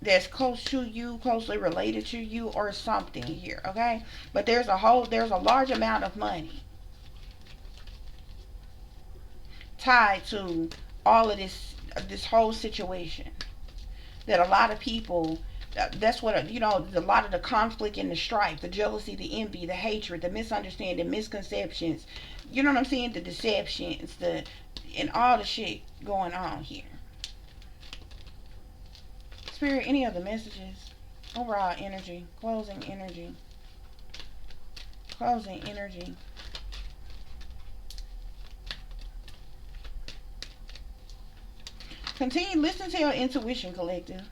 that's close to you, closely related to you, or something here, okay? But there's a large amount of money tied to all of this whole situation that a lot of people, that's what, a lot of the conflict and the strife, the jealousy, the envy, the hatred, the misunderstanding, misconceptions, you know what I'm saying, the deceptions, and all the shit going on here. Spirit, any other messages? Overall energy, closing energy, closing energy. Continue, listen to your intuition, collective.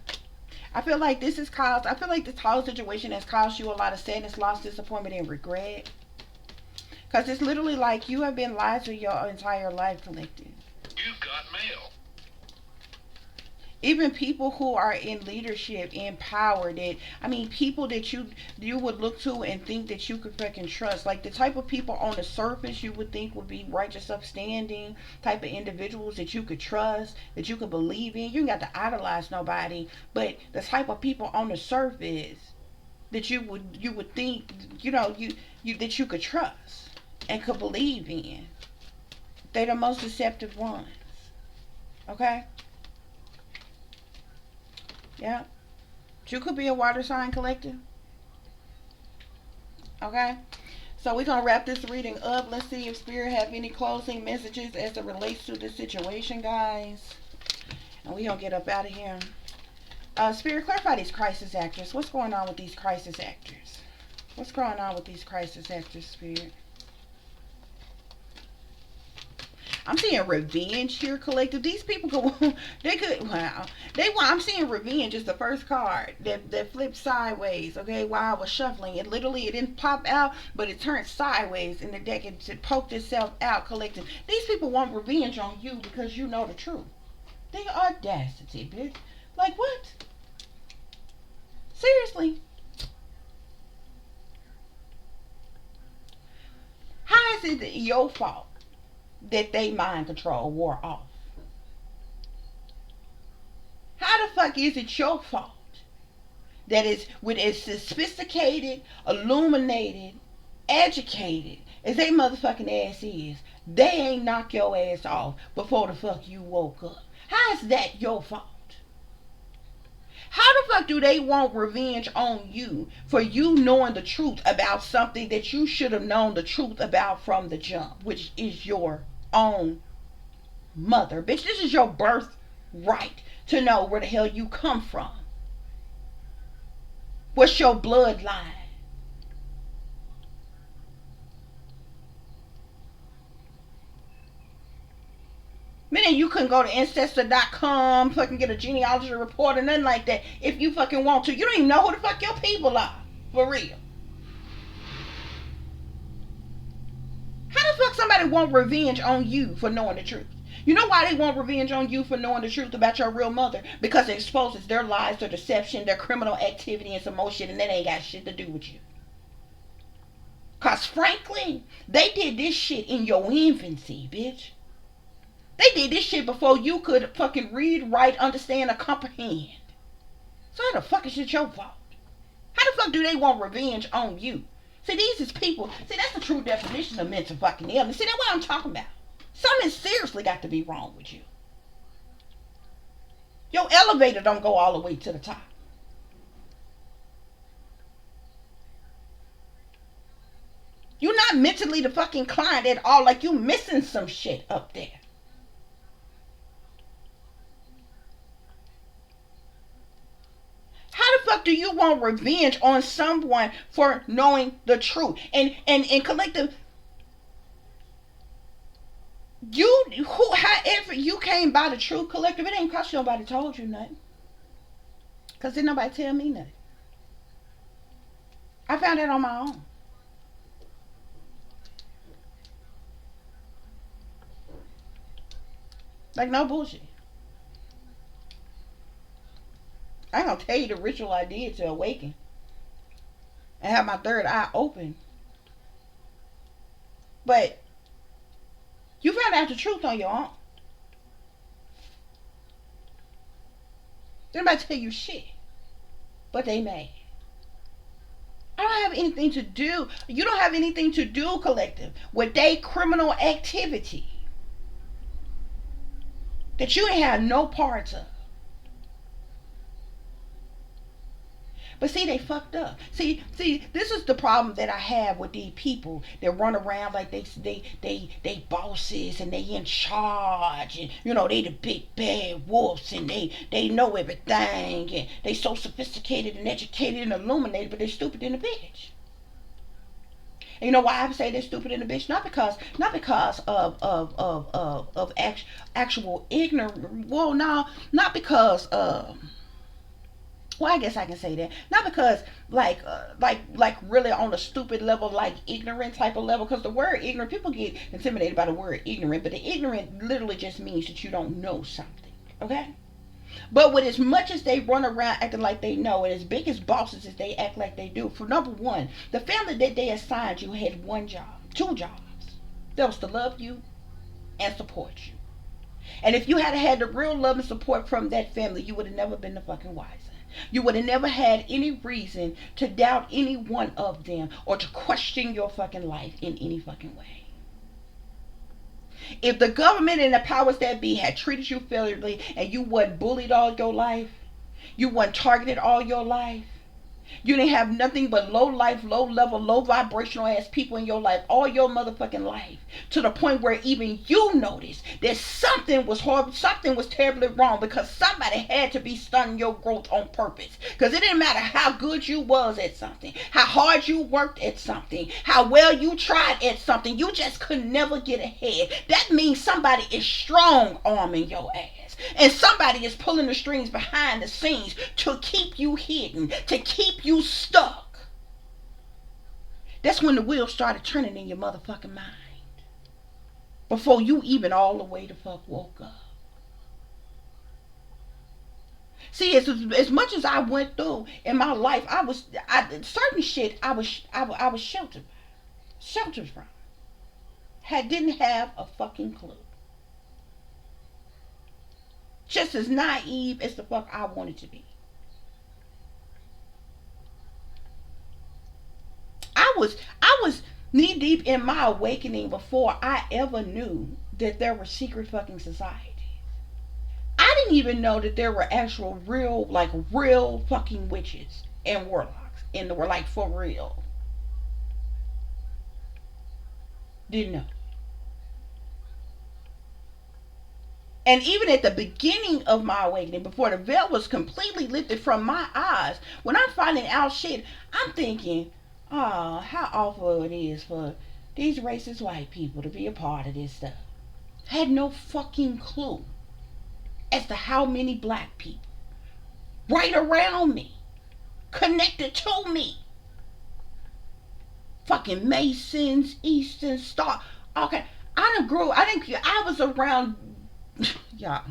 I feel like this whole situation has caused you a lot of sadness, loss, disappointment, and regret. Because it's literally like you have been lied to your entire life, collective. You've got mail. Even people who are in leadership, in power, people that you would look to and think that you could fucking trust, like the type of people on the surface you would think would be righteous, upstanding type of individuals that you could trust, that you could believe in. You ain't got to idolize nobody, but the type of people on the surface that you would think, that you could trust and could believe in. They're the most deceptive ones. Okay? Yeah. You could be a water sign, collective. Okay? So we're going to wrap this reading up. Let's see if Spirit have any closing messages as it relates to this situation, guys. And we're going to get up out of here. Spirit, clarify these crisis actors. What's going on with these crisis actors? What's going on with these crisis actors, Spirit? I'm seeing revenge here, collective. These people I'm seeing revenge is the first card that flipped sideways, okay, while I was shuffling. It didn't pop out, but it turned sideways in the deck and it poked itself out, collective. These people want revenge on you because you know the truth. The audacity, bitch. Like, what? Seriously? How is it your fault that they mind control wore off? How the fuck is it your fault that is with as sophisticated, illuminated, educated as they motherfucking ass is, they ain't knock your ass off before the fuck you woke up? How is that your fault? How the fuck do they want revenge on you for you knowing the truth about something that you should have known the truth about from the jump, which is your own mother? Bitch, this is your birthright to know where the hell you come from. What's your bloodline? Meaning you couldn't go to ancestor.com, fucking get a genealogy report or nothing like that if you fucking want to. You don't even know who the fuck your people are. For real. How the fuck somebody want revenge on you for knowing the truth? You know why they want revenge on you for knowing the truth about your real mother? Because it exposes their lies, their deception, their criminal activity, and some more shit, and that ain't got shit to do with you. Because frankly, they did this shit in your infancy, bitch. They did this shit before you could fucking read, write, understand, or comprehend. So how the fuck is it your fault? How the fuck do they want revenge on you? See, these is people. See, that's the true definition of mental fucking illness. See, that's what I'm talking about. Something seriously got to be wrong with you. Your elevator don't go all the way to the top. You're not mentally the fucking client at all. Like you missing some shit up there. How the fuck do you want revenge on someone for knowing the truth? And collective, however you came by the truth, collective, it ain't cause nobody told you nothing. Cause didn't nobody tell me nothing. I found it on my own. Like no bullshit. I ain't gonna tell you the ritual I did to awaken and have my third eye open. But you found out the truth on your own. Didn't nobody tell you shit. But they mad. I don't have anything to do. You don't have anything to do, collective, with they criminal activity that you ain't have no parts of. But see, they fucked up. See, this is the problem that I have with these people that run around like they bosses and they in charge and you know they the big bad wolves and they know everything and they so sophisticated and educated and illuminated, but they stupid in a bitch. And you know why I say they're stupid in a bitch? Not because of actual ignorance. Well, no, not because well, I guess I can say that. Not because like really on a stupid level, like ignorant type of level. Because the word ignorant, people get intimidated by the word ignorant, but the ignorant literally just means that you don't know something. Okay. But with as much as they run around acting like they know, and as big as bosses as they act like they do, for number one, the family that they assigned you had one job, two jobs. That was to love you and support you. And if you had had the real love and support from that family, you would have never been the fucking wiser. You would have never had any reason to doubt any one of them or to question your fucking life in any fucking way. If the government and the powers that be had treated you fairly and you wasn't bullied all your life, you weren't targeted all your life, you didn't have nothing but low life, low level, low vibrational ass people in your life all your motherfucking life, to the point where even you noticed that something was horrible, something was terribly wrong, because somebody had to be stunning your growth on purpose. Because it didn't matter how good you was at something, how hard you worked at something, how well you tried at something, you just could never get ahead. That means somebody is strong arming your ass. And somebody is pulling the strings behind the scenes to keep you hidden, to keep you stuck. That's when the wheels started turning in your motherfucking mind. Before you even all the way the fuck woke up. See, as much as I went through in my life, certain shit I was sheltered from. Didn't have a fucking clue. Just as naive as the fuck I wanted to be. I was knee deep in my awakening before I ever knew that there were secret fucking societies. I didn't even know that there were actual real fucking witches and warlocks in the world, like for real. Didn't know. And even at the beginning of my awakening, before the veil was completely lifted from my eyes, when I'm finding out shit, I'm thinking, oh, how awful it is for these racist white people to be a part of this stuff. Had no fucking clue as to how many black people right around me, connected to me, fucking Masons, Eastern Star, okay. I was around Yeah.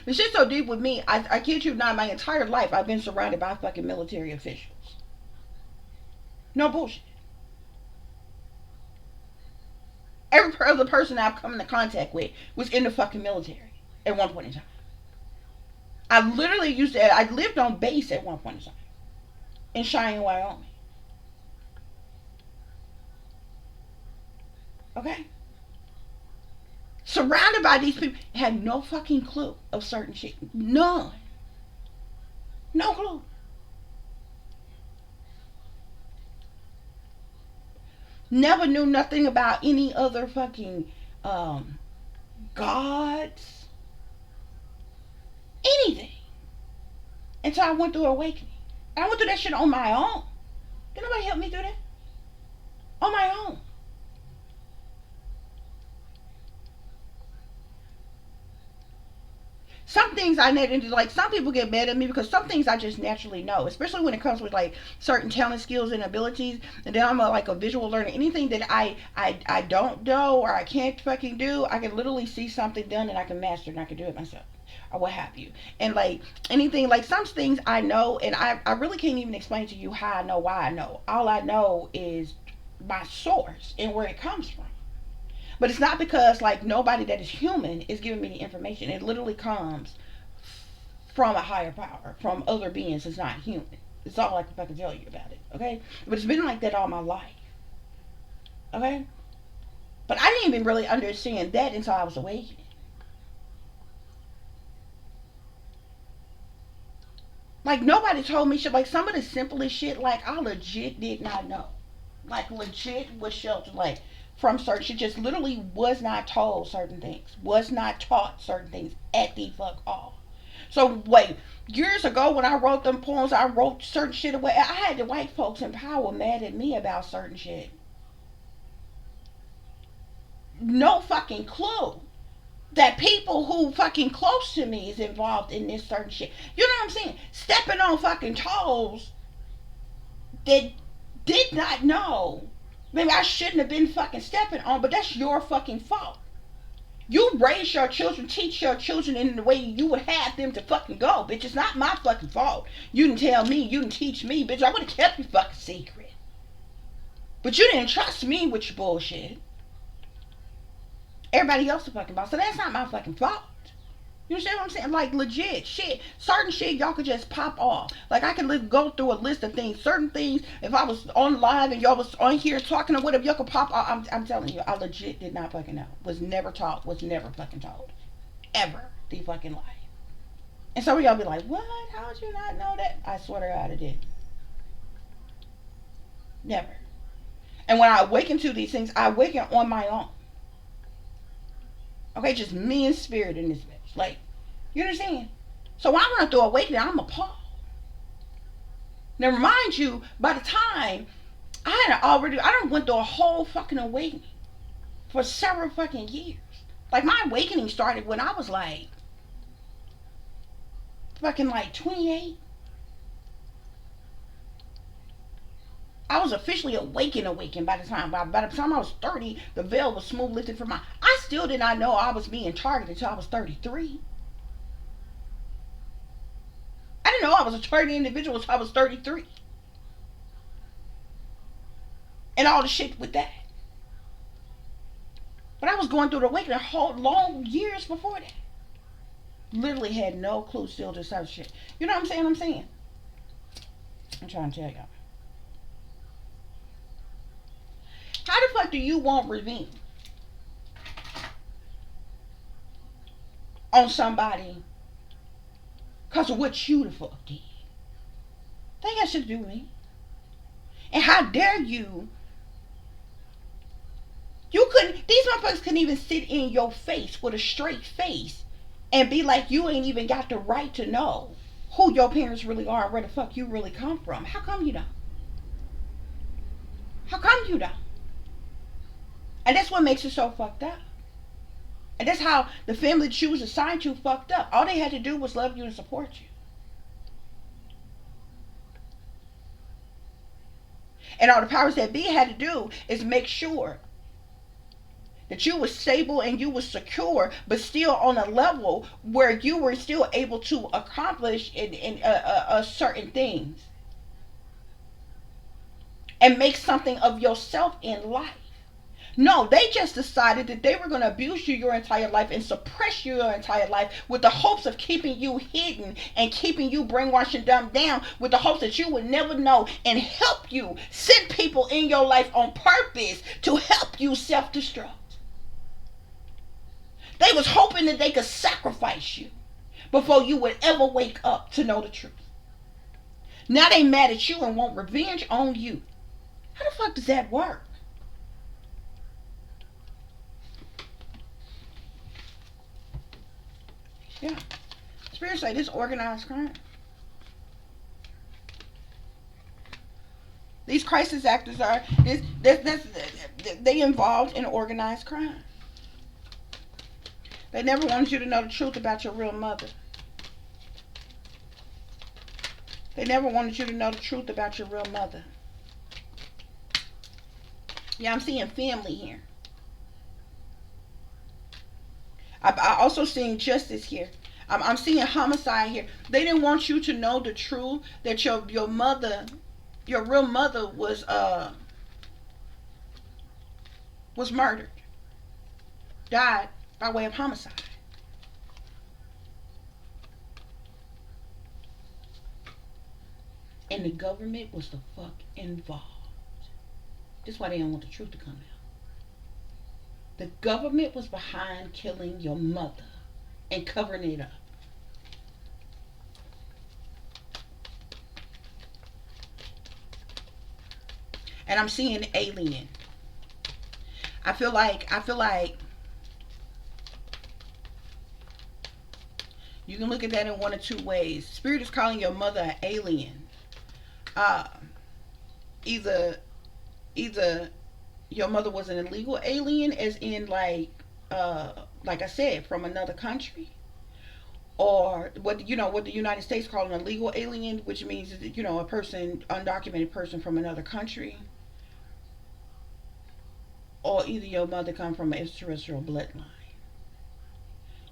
The shit's so deep with me. I kid you not, my entire life I've been surrounded by fucking military officials. No bullshit. Every other person I've come into contact with was in the fucking military at one point in time. I literally used to, I lived on base at one point in time in Cheyenne, Wyoming. Okay? Surrounded by these people, had no fucking clue of certain shit. None. No clue. Never knew nothing about any other fucking um, gods, anything, until I went through awakening. I went through that shit on my own. Did nobody help me through that? On my own. Some things I need like some people get mad at me because some things I just naturally know, especially when it comes with like certain talent, skills, and abilities. And then I'm like a visual learner. Anything that I don't know or I can't fucking do, I can literally see something done and I can master it and I can do it myself or what have you. And like anything, like some things I know and I really can't even explain to you how I know why I know. All I know is my source and where it comes from. But it's not because like nobody that is human is giving me the information. It literally comes from a higher power, from other beings that's not human. It's all I can fucking tell you about it, okay? But it's been like that all my life, okay? But I didn't even really understand that until I was awakening. Like nobody told me shit. Like some of the simplest shit, like I legit did not know. Like legit was sheltered, like from certain shit. Just literally was not told certain things. Was not taught certain things at the fuck all. So wait, years ago when I wrote them poems, I wrote certain shit away. I had the white folks in power mad at me about certain shit. No fucking clue that people who fucking close to me is involved in this certain shit. You know what I'm saying? Stepping on fucking toes that did not know. Maybe I shouldn't have been fucking stepping on, but that's your fucking fault. You raise your children, teach your children in the way you would have them to fucking go, bitch. It's not my fucking fault. You didn't tell me, you didn't teach me, bitch. I would have kept your fucking secret. But you didn't trust me with your bullshit. Everybody else is fucking boss. So that's not my fucking fault. You understand what I'm saying? Like legit shit. Certain shit y'all could just pop off. Like I could go through a list of things. Certain things, if I was on live and y'all was on here talking or whatever, y'all could pop off. I'm telling you, I legit did not fucking know. Was never taught. Was never fucking told. Ever. The fucking life. And some of y'all be like, what? How would you not know that? I swear to God, I did. Never. And when I awaken to these things, I awaken on my own. Okay, just me and spirit in this bitch. Like, you understand? So when I run through awakening, I'm appalled. Now, remind you, by the time I done went through a whole fucking awakening for several fucking years. Like, my awakening started when I was like, fucking like 28. I was officially awakened by the time. By the time I was 30, the veil was smooth lifted from my. I still did not know I was being targeted until I was 33. I didn't know I was a targeted individual until I was 33. And all the shit with that. But I was going through the awakening whole long years before that. Literally had no clue still to such shit. You know what I'm saying? I'm trying to tell y'all. How the fuck do you want revenge on somebody because of what you the fuck did? That ain't got shit to do with me. And how dare you? You couldn't. These motherfuckers couldn't even sit in your face with a straight face and be like, you ain't even got the right to know who your parents really are and where the fuck you really come from. How come you don't? How come you don't? And that's what makes it so fucked up. And that's how the family that you was assigned to fucked up. All they had to do was love you and support you. And all the powers that be had to do is make sure That you were stable and you were secure, but still on a level where you were still able to accomplish in certain things and make something of yourself in life. No, they just decided that they were going to abuse you your entire life and suppress you your entire life with the hopes of keeping you hidden and keeping you brainwashed and dumbed down with the hopes that you would never know and help you send people in your life on purpose to help you self-destruct. They was hoping that they could sacrifice you before you would ever wake up to know the truth. Now they mad at you and want revenge on you. How the fuck does that work? Yeah. Spirits say this organized crime. These crisis actors are they involved in organized crime. They never wanted you to know the truth about your real mother. They never wanted you to know the truth about your real mother. Yeah, I'm seeing family here. I also seeing justice here. I'm seeing homicide here. They didn't want you to know the truth that your mother, your real mother, was murdered, died by way of homicide. And the government was the fuck involved. That's why they don't want the truth to come out. The government was behind killing your mother and covering it up. And I'm seeing alien. I feel like you can look at that in one or two ways. Spirit is calling your mother an alien. Uh, either either your mother was an illegal alien, as in like I said, from another country, or what the United States call an illegal alien, which means a person, undocumented person from another country, or either your mother come from an extraterrestrial bloodline.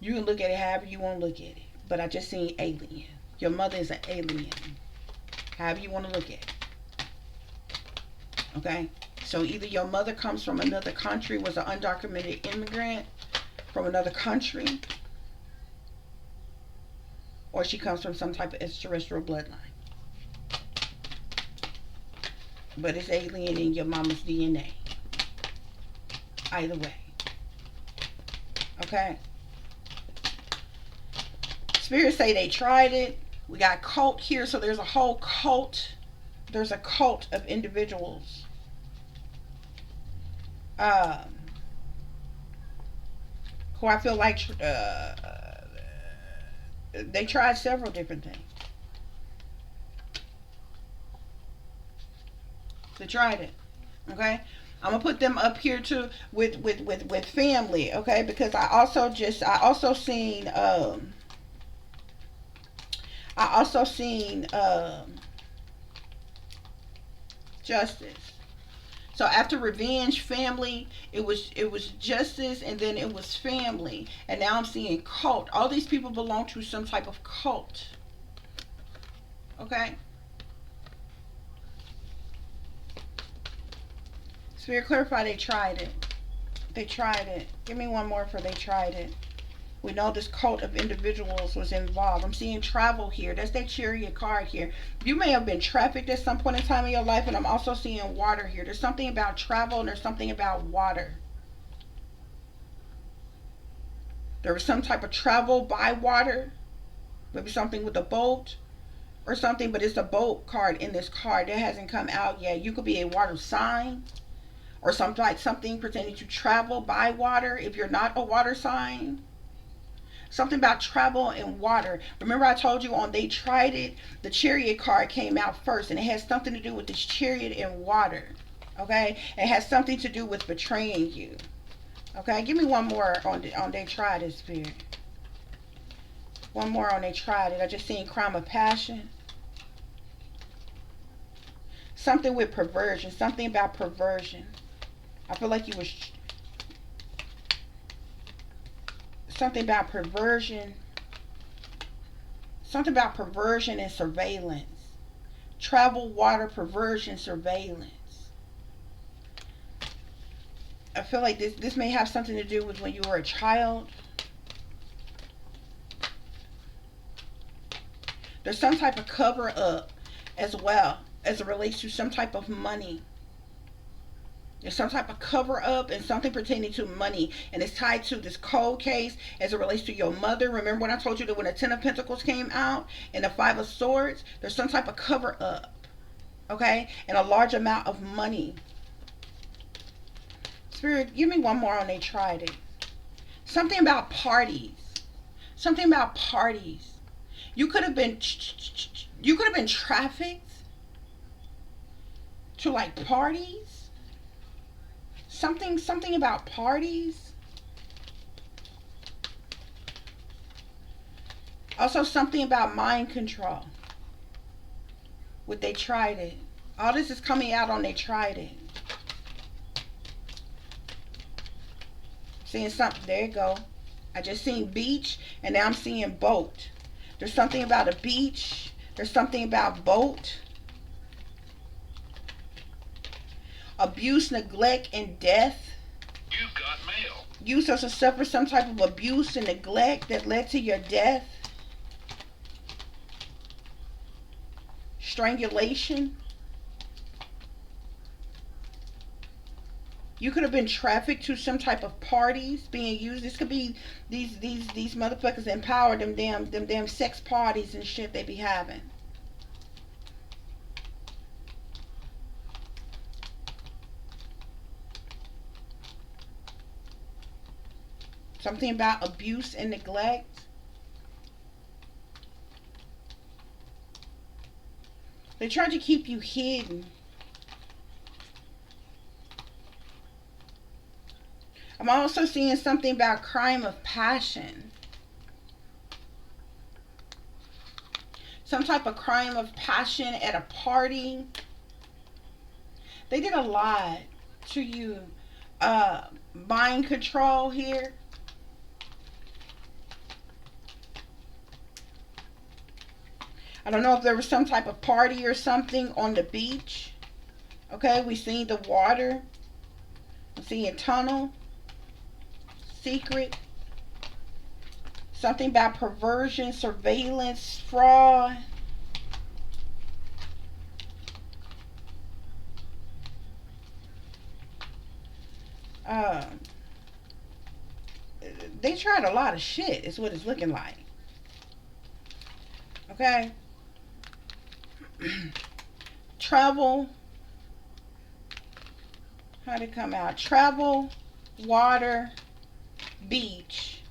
You can look at it however you want to look at it, but I just seen alien. Your mother is an alien, however you want to look at it. Okay, so either your mother comes from another country, was an undocumented immigrant from another country, or she comes from some type of extraterrestrial bloodline. But it's alien in your mama's DNA. Either way. Okay? Spirits say they tried it. We got cult here, so there's a whole cult. There's a cult of individuals. Who I feel like they tried several different things. They tried it. Okay? I'm gonna put them up here too with family, okay? Because I also seen justice. So after revenge, family, it was justice, and then it was family, and now I'm seeing cult. All these people belong to some type of cult. Okay. Spirit clarify they tried it. They tried it. Give me one more for they tried it. We know this cult of individuals was involved. I'm seeing travel here. That's that chariot card here. You may have been trafficked at some point in time in your life, and I'm also seeing water here. There's something about travel, and there's something about water. There was some type of travel by water. Maybe something with a boat or something, but it's a boat card in this card. That hasn't come out yet. You could be a water sign, or something pertaining to travel by water if you're not a water sign. Something about travel and water. Remember I told you on They Tried It, the chariot card came out first, and it has something to do with this chariot and water. Okay? It has something to do with betraying you. Okay? Give me one more on They Tried It, Spirit. One more on They Tried It. I just seen crime of passion. Something with perversion. Something about perversion. I feel like you was Something about perversion. Something about perversion and surveillance. Travel, water, perversion, surveillance. I feel like this may have something to do with when you were a child. There's some type of cover up as well as it relates to some type of money. There's some type of cover up and something pertaining to money, and it's tied to this cold case as it relates to your mother. Remember when I told you that when the Ten of Pentacles came out and the Five of Swords, there's some type of cover up, okay, and a large amount of money. Spirit, give me one more on they tried it. Something about parties. Something about parties. You could have been trafficked to like parties. Something about parties. Also something about mind control. What they tried it. All this is coming out on they tried it. Seeing something, there you go. I just seen beach and now I'm seeing boat. There's something about a beach. There's something about boat. Abuse, neglect, and death. You've got mail. You also suffer some type of abuse and neglect that led to your death. Strangulation. You could have been trafficked to some type of parties being used. This could be these motherfuckers empower them damn sex parties and shit they be having. Something about abuse and neglect. They try to keep you hidden. I'm also seeing something about crime of passion. Some type of crime of passion at a party. They did a lot to you. Mind control here. I don't know if there was some type of party or something on the beach. Okay, we seen the water. I'm seeing tunnel. Secret. Something about perversion, surveillance, fraud. They tried a lot of shit is what it's looking like. Okay. Travel. How'd it come out? Travel, water, beach.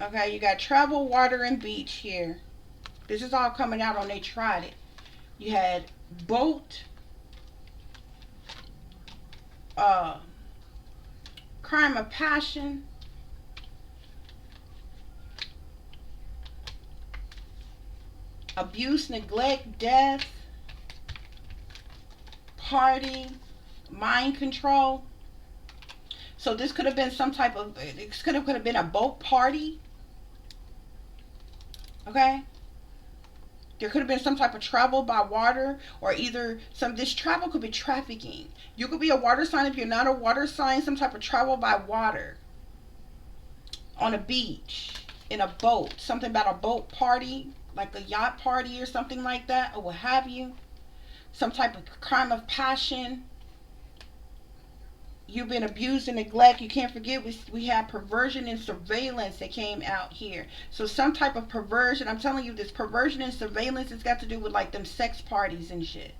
Okay, you got travel, water, and beach here. This is all coming out on they tried it. You had boat, crime of passion, abuse, neglect, death, party, mind control. So this could have been some type of, it could have been a boat party. Okay. There could have been some type of travel by water, or either this travel could be trafficking. You could be a water sign. If you're not a water sign, some type of travel by water. On a beach, in a boat. Something about a boat party, like a yacht party or something like that, or what have you. Some type of crime of passion. You've been abused and neglect. You can't forget we have perversion and surveillance that came out here. So some type of perversion. I'm telling you, this perversion and surveillance has got to do with like them sex parties and shit.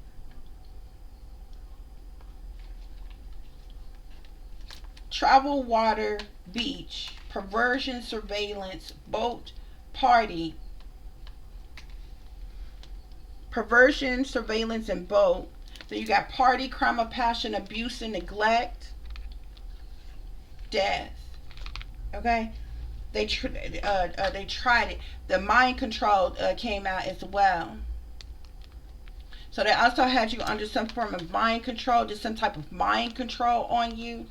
Travel, water, beach, perversion, surveillance, boat, party. Perversion, surveillance, and boat. So you got party, crime of passion, abuse and neglect, death. Okay, they tried it. The mind control came out as well. So they also had you under some form of mind control. There's some type of mind control on you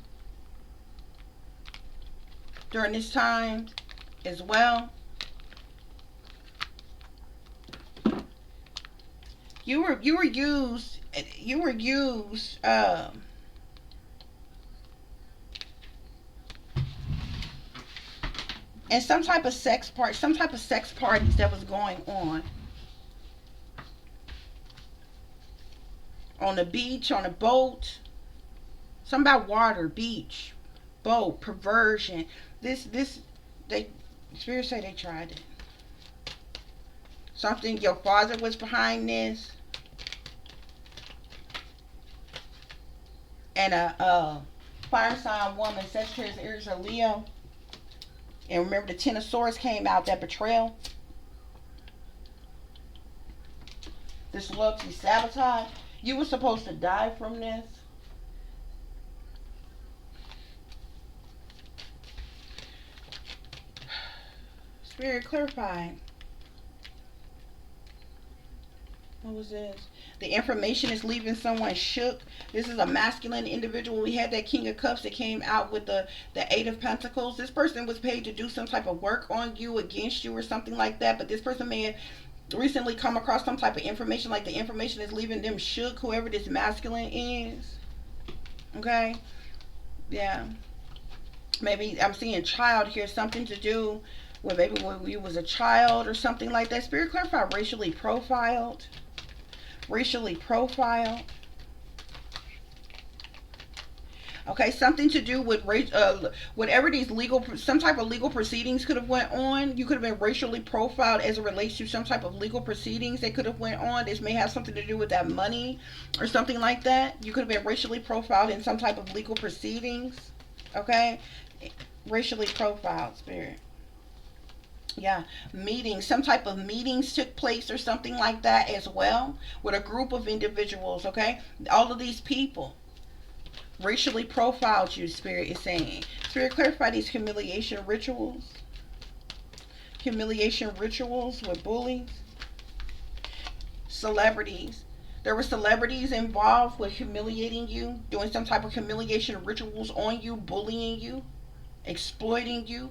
during this time as well. You were used in some type of sex parties that was going on the beach, on a boat. Something about water, beach, boat, perversion. This they spirits say they tried it. Something your father was behind this, and a fire sign woman, Sagittarius, Aries, or Leo. And remember, the Ten of Swords came out. That betrayal, this loyalty, sabotage. You were supposed to die from this. Spirit, clarify. What was this? The information is leaving someone shook. This is a masculine individual. We had that King of Cups that came out with the Eight of Pentacles. This person was paid to do some type of work on you, against you, or something like that. But this person may have recently come across some type of information, like the information is leaving them shook, whoever this masculine is. Okay? Yeah. Maybe I'm seeing child here, something to do with maybe when you was a child or something like that. Spirit, clarify racially profiled. Racially profiled. Okay, something to do with whatever these legal, some type of legal proceedings could have went on. You could have been racially profiled as it relates to some type of legal proceedings that could have went on. This may have something to do with that money or something like that. You could have been racially profiled in some type of legal proceedings. Okay, racially profiled, spirit. Yeah, meetings, some type of meetings took place or something like that as well, with a group of individuals. Okay, all of these people racially profiled you, spirit is saying. Spirit, clarify these humiliation rituals. Humiliation rituals with bullies. Celebrities. There were celebrities involved with humiliating you, doing some type of humiliation rituals on you, bullying you, exploiting you,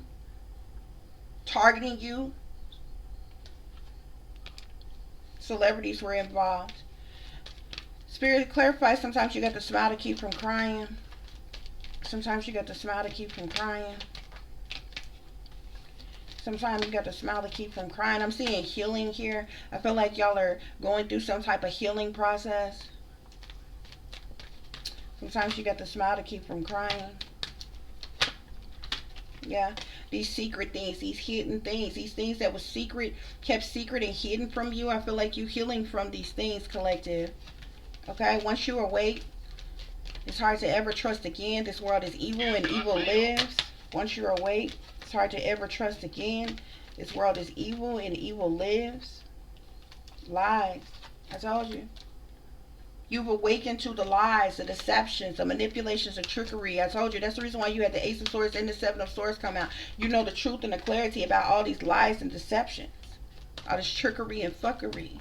targeting you. Celebrities were involved. Spirit, clarify, sometimes you got to smile to keep from crying. Sometimes you got to smile to keep from crying. Sometimes you got to smile to keep from crying. I'm seeing healing here. I feel like y'all are going through some type of healing process. Sometimes you got to smile to keep from crying. Yeah. These secret things, these hidden things, these things that were secret, kept secret and hidden from you. I feel like you healing from these things, collective. Okay, once you awake, it's hard to ever trust again. This world is evil and evil lives. Once you're awake, it's hard to ever trust again. This world is evil and evil lives. Lies. I told you. You've awakened to the lies, the deceptions, the manipulations, the trickery. I told you. That's the reason why you had the Ace of Swords and the Seven of Swords come out. You know the truth and the clarity about all these lies and deceptions. All this trickery and fuckery.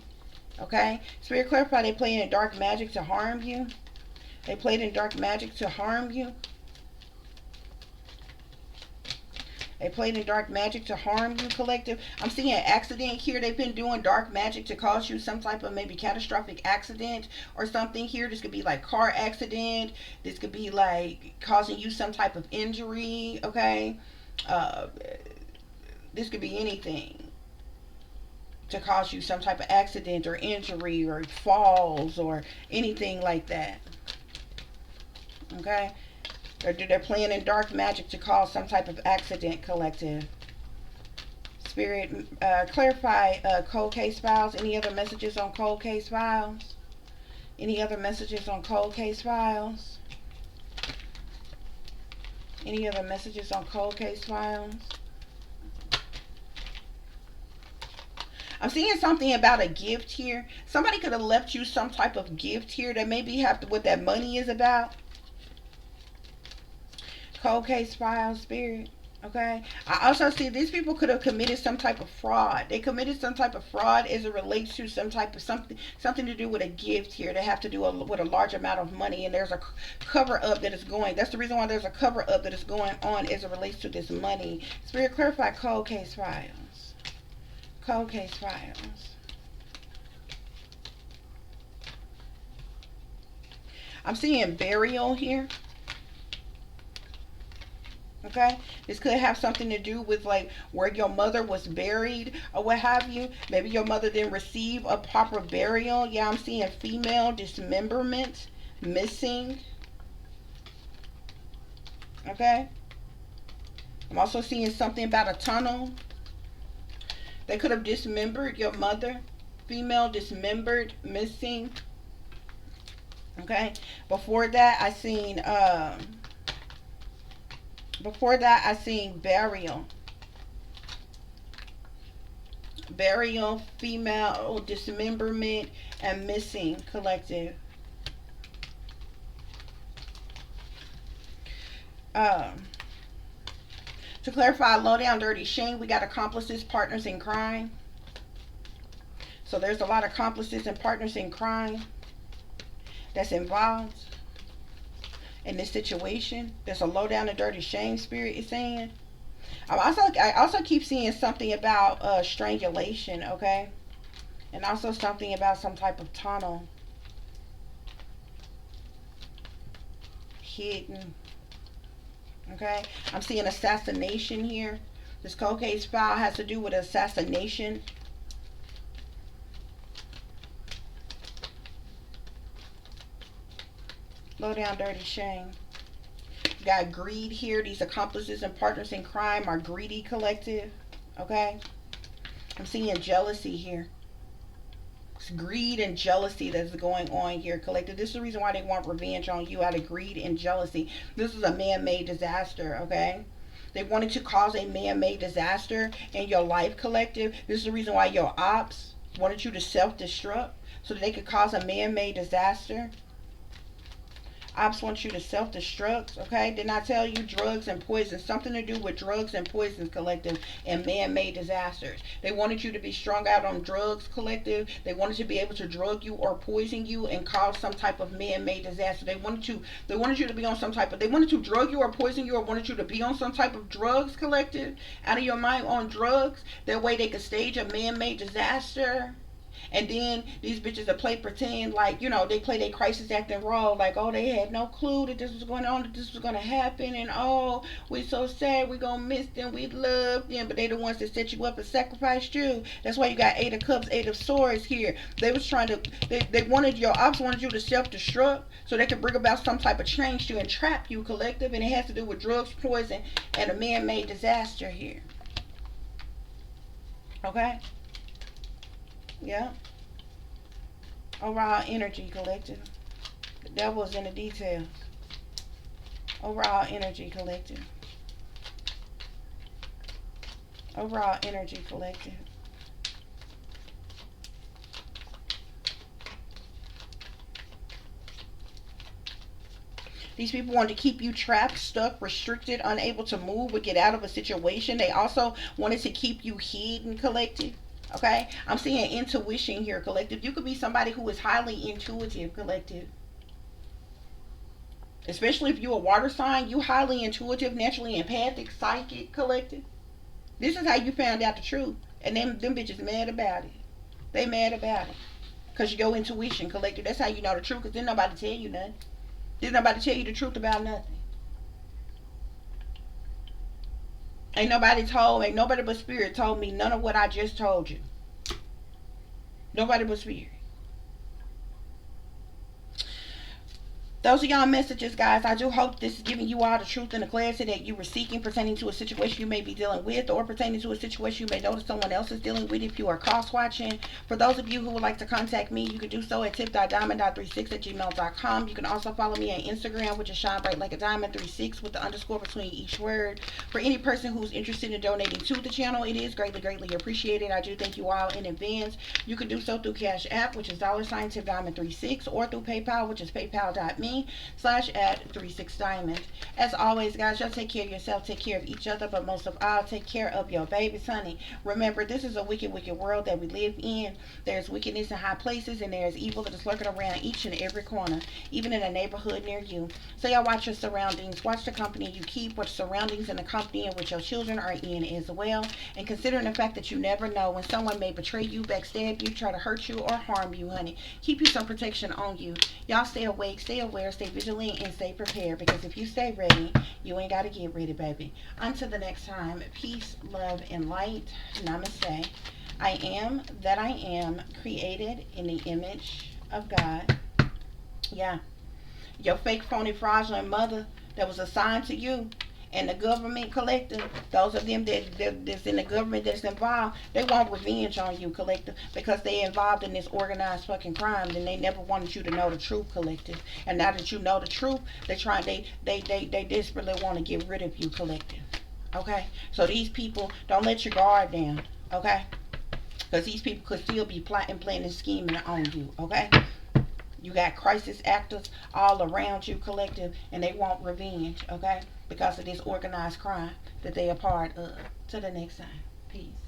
Okay? Spirit, clarify, they played in dark magic to harm you. They played in dark magic to harm you. They played in dark magic to harm you, collective. I'm seeing an accident here. They've been doing dark magic to cause you some type of maybe catastrophic accident or something here. This could be like car accident. This could be like causing you some type of injury, okay? This could be anything to cause you some type of accident or injury or falls or anything like that. Okay? They're playing in dark magic to cause some type of accident, collective. Spirit, clarify cold case files. Any other messages on cold case files? Any other messages on cold case files? Any other messages on cold case files? I'm seeing something about a gift here. Somebody could have left you some type of gift here that maybe have to, what that money is about. Cold case file, spirit. Okay. I also see these people could have committed some type of fraud. They committed some type of fraud as it relates to some type of something to do with a gift here. They have to do with a large amount of money, and there's a cover up that is going. That's the reason why there's a cover up that is going on as it relates to this money. Spirit, clarify cold case files. Cold case files. I'm seeing burial here. Okay, this could have something to do with like where your mother was buried or what have you. Maybe your mother didn't receive a proper burial. Yeah, I'm seeing female dismemberment, missing. Okay, I'm also seeing something about a tunnel. They could have dismembered your mother. Female dismembered, missing. Okay, before that I seen burial. Burial, female dismemberment, and missing collective. Um, to clarify, low down dirty shame, we got accomplices, partners in crime. So there's a lot of accomplices and partners in crime that's involved in this situation. There's a low down and dirty shame spirit is saying. I also keep seeing something about strangulation, okay? And also something about some type of tunnel. Hidden. Okay? I'm seeing assassination here. This cold case file has to do with assassination. Low down dirty shame. We got greed here. These accomplices and partners in crime are greedy collective. Okay? I'm seeing jealousy here. It's greed and jealousy that's going on here, collective. This is the reason why they want revenge on you, out of greed and jealousy. This is a man-made disaster, okay? They wanted to cause a man-made disaster in your life, collective. This is the reason why your ops wanted you to self-destruct, so that they could cause a man-made disaster. Ops want you to self-destruct, okay? Did not tell you drugs and poison. Something to do with drugs and poisons, collective, and man-made disasters. They wanted you to be strung out on drugs, collective. They wanted to be able to drug you or poison you and cause some type of man-made disaster. They wanted you to be on some type of, they wanted to drug you or poison you, or wanted you to be on some type of drugs, collective, out of your mind on drugs. That way they could stage a man-made disaster. And then these bitches that play pretend like, they play their crisis acting role, like, oh, they had no clue that this was going on, that this was going to happen, and oh, we so sad, we going to miss them, we love them, but they the ones that set you up and sacrificed you. That's why you got Eight of Cups, Eight of Swords here. They was trying to, your ops wanted you to self-destruct so they could bring about some type of change to entrap you, collective, and it has to do with drugs, poison, and a man-made disaster here. Okay? Yeah. Overall energy, collective. The devil is in the details. Overall energy, collective. Overall energy, collective. These people wanted to keep you trapped, stuck, restricted, unable to move or get out of a situation. They also wanted to keep you hidden, collective. Okay, I'm seeing intuition here, collective. You could be somebody who is highly intuitive, collective. Especially if you're a water sign, you highly intuitive, naturally empathic, psychic, collective. This is how you found out the truth. And them bitches mad about it. They mad about it. Because your intuition, collective, that's how you know the truth. Because didn't nobody tell you nothing. Didn't nobody tell you the truth about nothing. Ain't nobody but spirit told me none of what I just told you. Nobody but spirit. Those are y'all messages, guys. I do hope this is giving you all the truth and the clarity that you were seeking pertaining to a situation you may be dealing with, or pertaining to a situation you may notice someone else is dealing with if you are cross-watching. For those of you who would like to contact me, you can do so at tip.diamond.36@gmail.com. You can also follow me on Instagram, which is shine bright like a diamond 36 with the underscore between each word. For any person who's interested in donating to the channel, it is greatly, greatly appreciated. I do thank you all in advance. You can do so through CASHAPP, which is $tip diamond 36, or through PayPal, which is paypal.me me/@36diamond. As always, guys, y'all take care of yourself, take care of each other, but most of all, take care of your babies, honey. Remember, this is a wicked, wicked world that we live in. There's wickedness in high places, and there's evil that is lurking around each and every corner, even in a neighborhood near you. So y'all watch your surroundings, watch the company you keep, watch surroundings and the company in which your children are in as well. And considering the fact that you never know when someone may betray you, backstab you, try to hurt you, or harm you, honey, keep you some protection on you. Y'all stay awake, stay aware, stay vigilant, and stay prepared, because if you stay ready, you ain't got to get ready, baby. Until the next time, peace, love, and light. Namaste. I am that I am, created in the image of God. Yeah. Your fake, phony, fraudulent mother that was assigned to you, and the government collective, those of them that's in the government that's involved, they want revenge on you, collective, because they involved in this organized fucking crime, and they never wanted you to know the truth, collective. And now that you know the truth, they desperately want to get rid of you, collective. Okay? So these people, don't let your guard down, okay? Because these people could still be plotting, planning, scheming on you, okay? You got crisis actors all around you, collective, and they want revenge, okay? Because of this organized crime that they are part of. Till the next time. Peace.